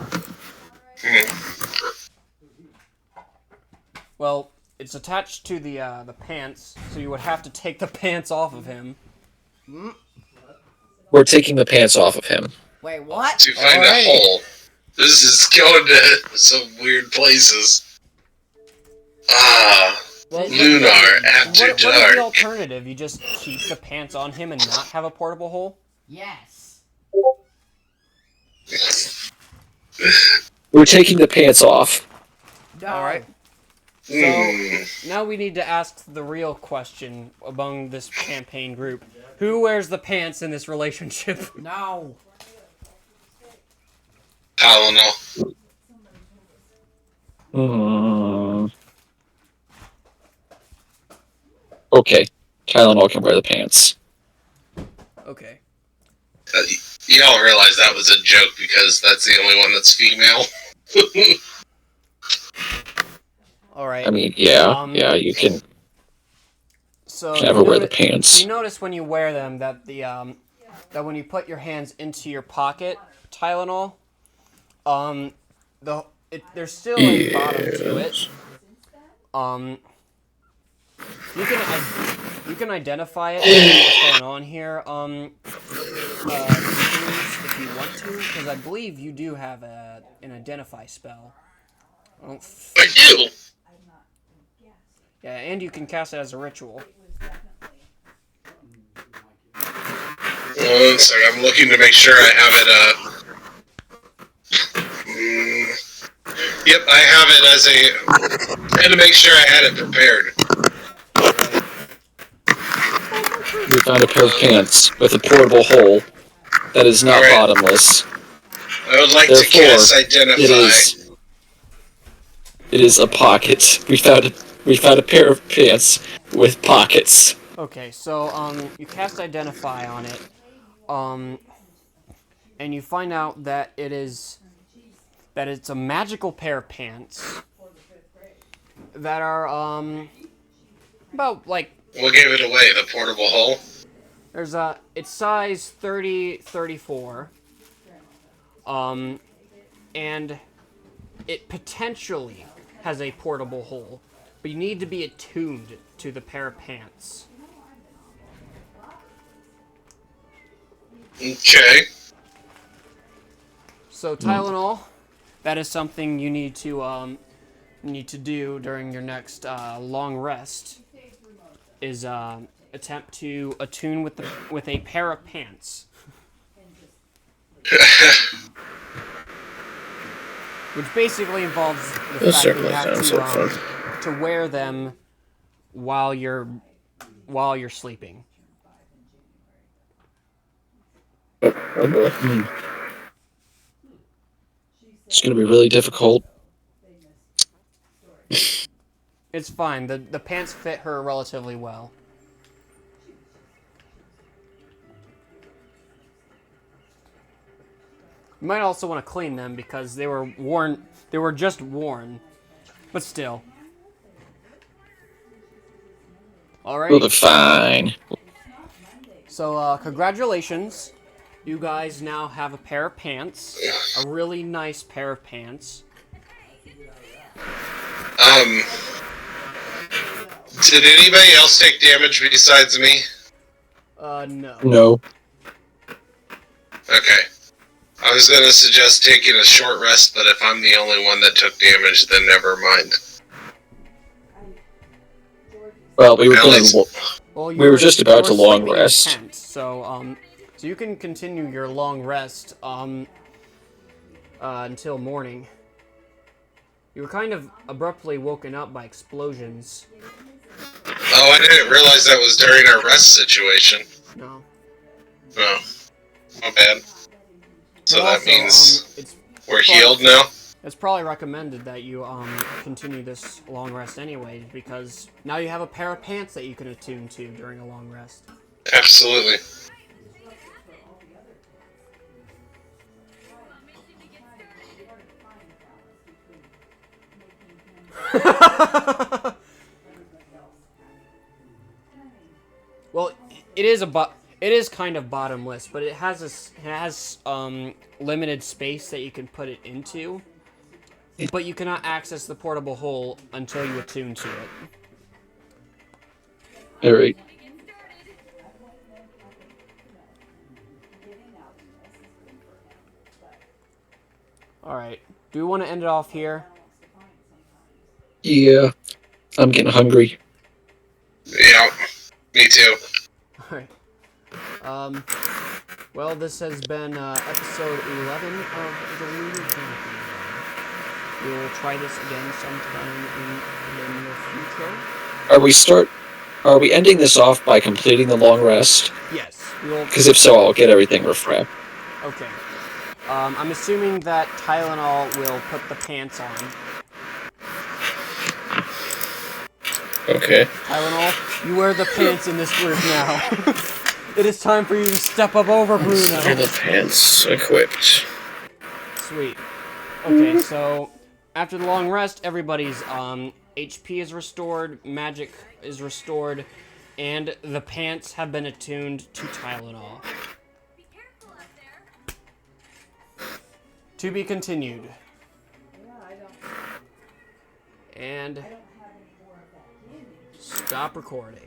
Well, it's attached to the pants, so you would have to take the pants off of him. We're taking the pants off of him. Wait, what? To find Alrighty. a hole. This is going to some weird places. Well, Lunar after what is the dark. alternative? You just keep the pants on him and not have a portable hole? Yes. We're taking the pants off. No. Alright. So, Hmm. now we need to ask the real question among this campaign group. Who wears the pants in this relationship? No. Tylenol. Okay. Tylenol can wear the pants. Okay. You all realize that was a joke because that's the only one that's female. Alright. I mean, yeah. Um, You can So never you wear the noti- pants. You notice when you wear them that that when you put your hands into your pocket, Tylenol, there's still a bottom to it. You can identify it what's going on here. If you want to, because I believe you do have an identify spell. I do. Yeah, and you can cast it as a ritual. One second, I'm looking to make sure I have it, Yep, I have it as I had to make sure I had it prepared. We found a pair of pants with a portable hole that is not Alright. bottomless. I would like Therefore, to cast Identify. It is a pocket. We found a pair of pants with pockets. Okay, so you cast Identify on it, and you find out that it's a magical pair of pants that are about like What gave it away? The portable hole? it's size 30-34, and it potentially has a portable hole, but you need to be attuned to the pair of pants. Okay. So Tylenol, that is something you need to do during your next long rest. Is attempt to attune with a pair of pants, which basically involves the This fact that you certainly have sounds like fun. to wear them while you're sleeping. Oh boy. It's going to be really difficult. It's fine. The pants fit her relatively well. You might also want to clean them because they were worn. They were just worn, but still. All We'll be right. fine. So congratulations, you guys now have a pair of pants, a really nice pair of pants. Did anybody else take damage besides me? No. No. Okay. I was gonna suggest taking a short rest, but if I'm the only one that took damage, then never mind. Well, we were At going least- to. Well, We were just about to long sleeping in rest. tent, so so you can continue your long rest until morning. You were kind of abruptly woken up by explosions. Oh, I didn't realize that was during our rest situation. No. Oh, my bad. So But that also, means it's we're healed now? it's probably recommended that you continue this long rest anyway, because now you have a pair of pants that you can attune to during a long rest. Absolutely. Well, it is kind of bottomless, but it has limited space that you can put it into. But you cannot access the portable hole until you attune to it. Alright. All right. Do we want to end it off here? Yeah. I'm getting hungry. Yeah, me too. All right. Well, this has been episode 11 of the Lunar Canopy. We will try this again sometime in the near future. Are we ending this off by completing the long rest? Yes, we will. Because if so, I'll get everything refreshed. Okay. I'm assuming that Tylenol will put the pants on. Okay. Tylenol, you wear the pants in this group now. It is time for you to step up over All Bruno. the pants equipped. Sweet. Okay, so after the long rest, everybody's HP is restored, magic is restored, and the pants have been attuned to Tylenol. To be continued. And stop recording.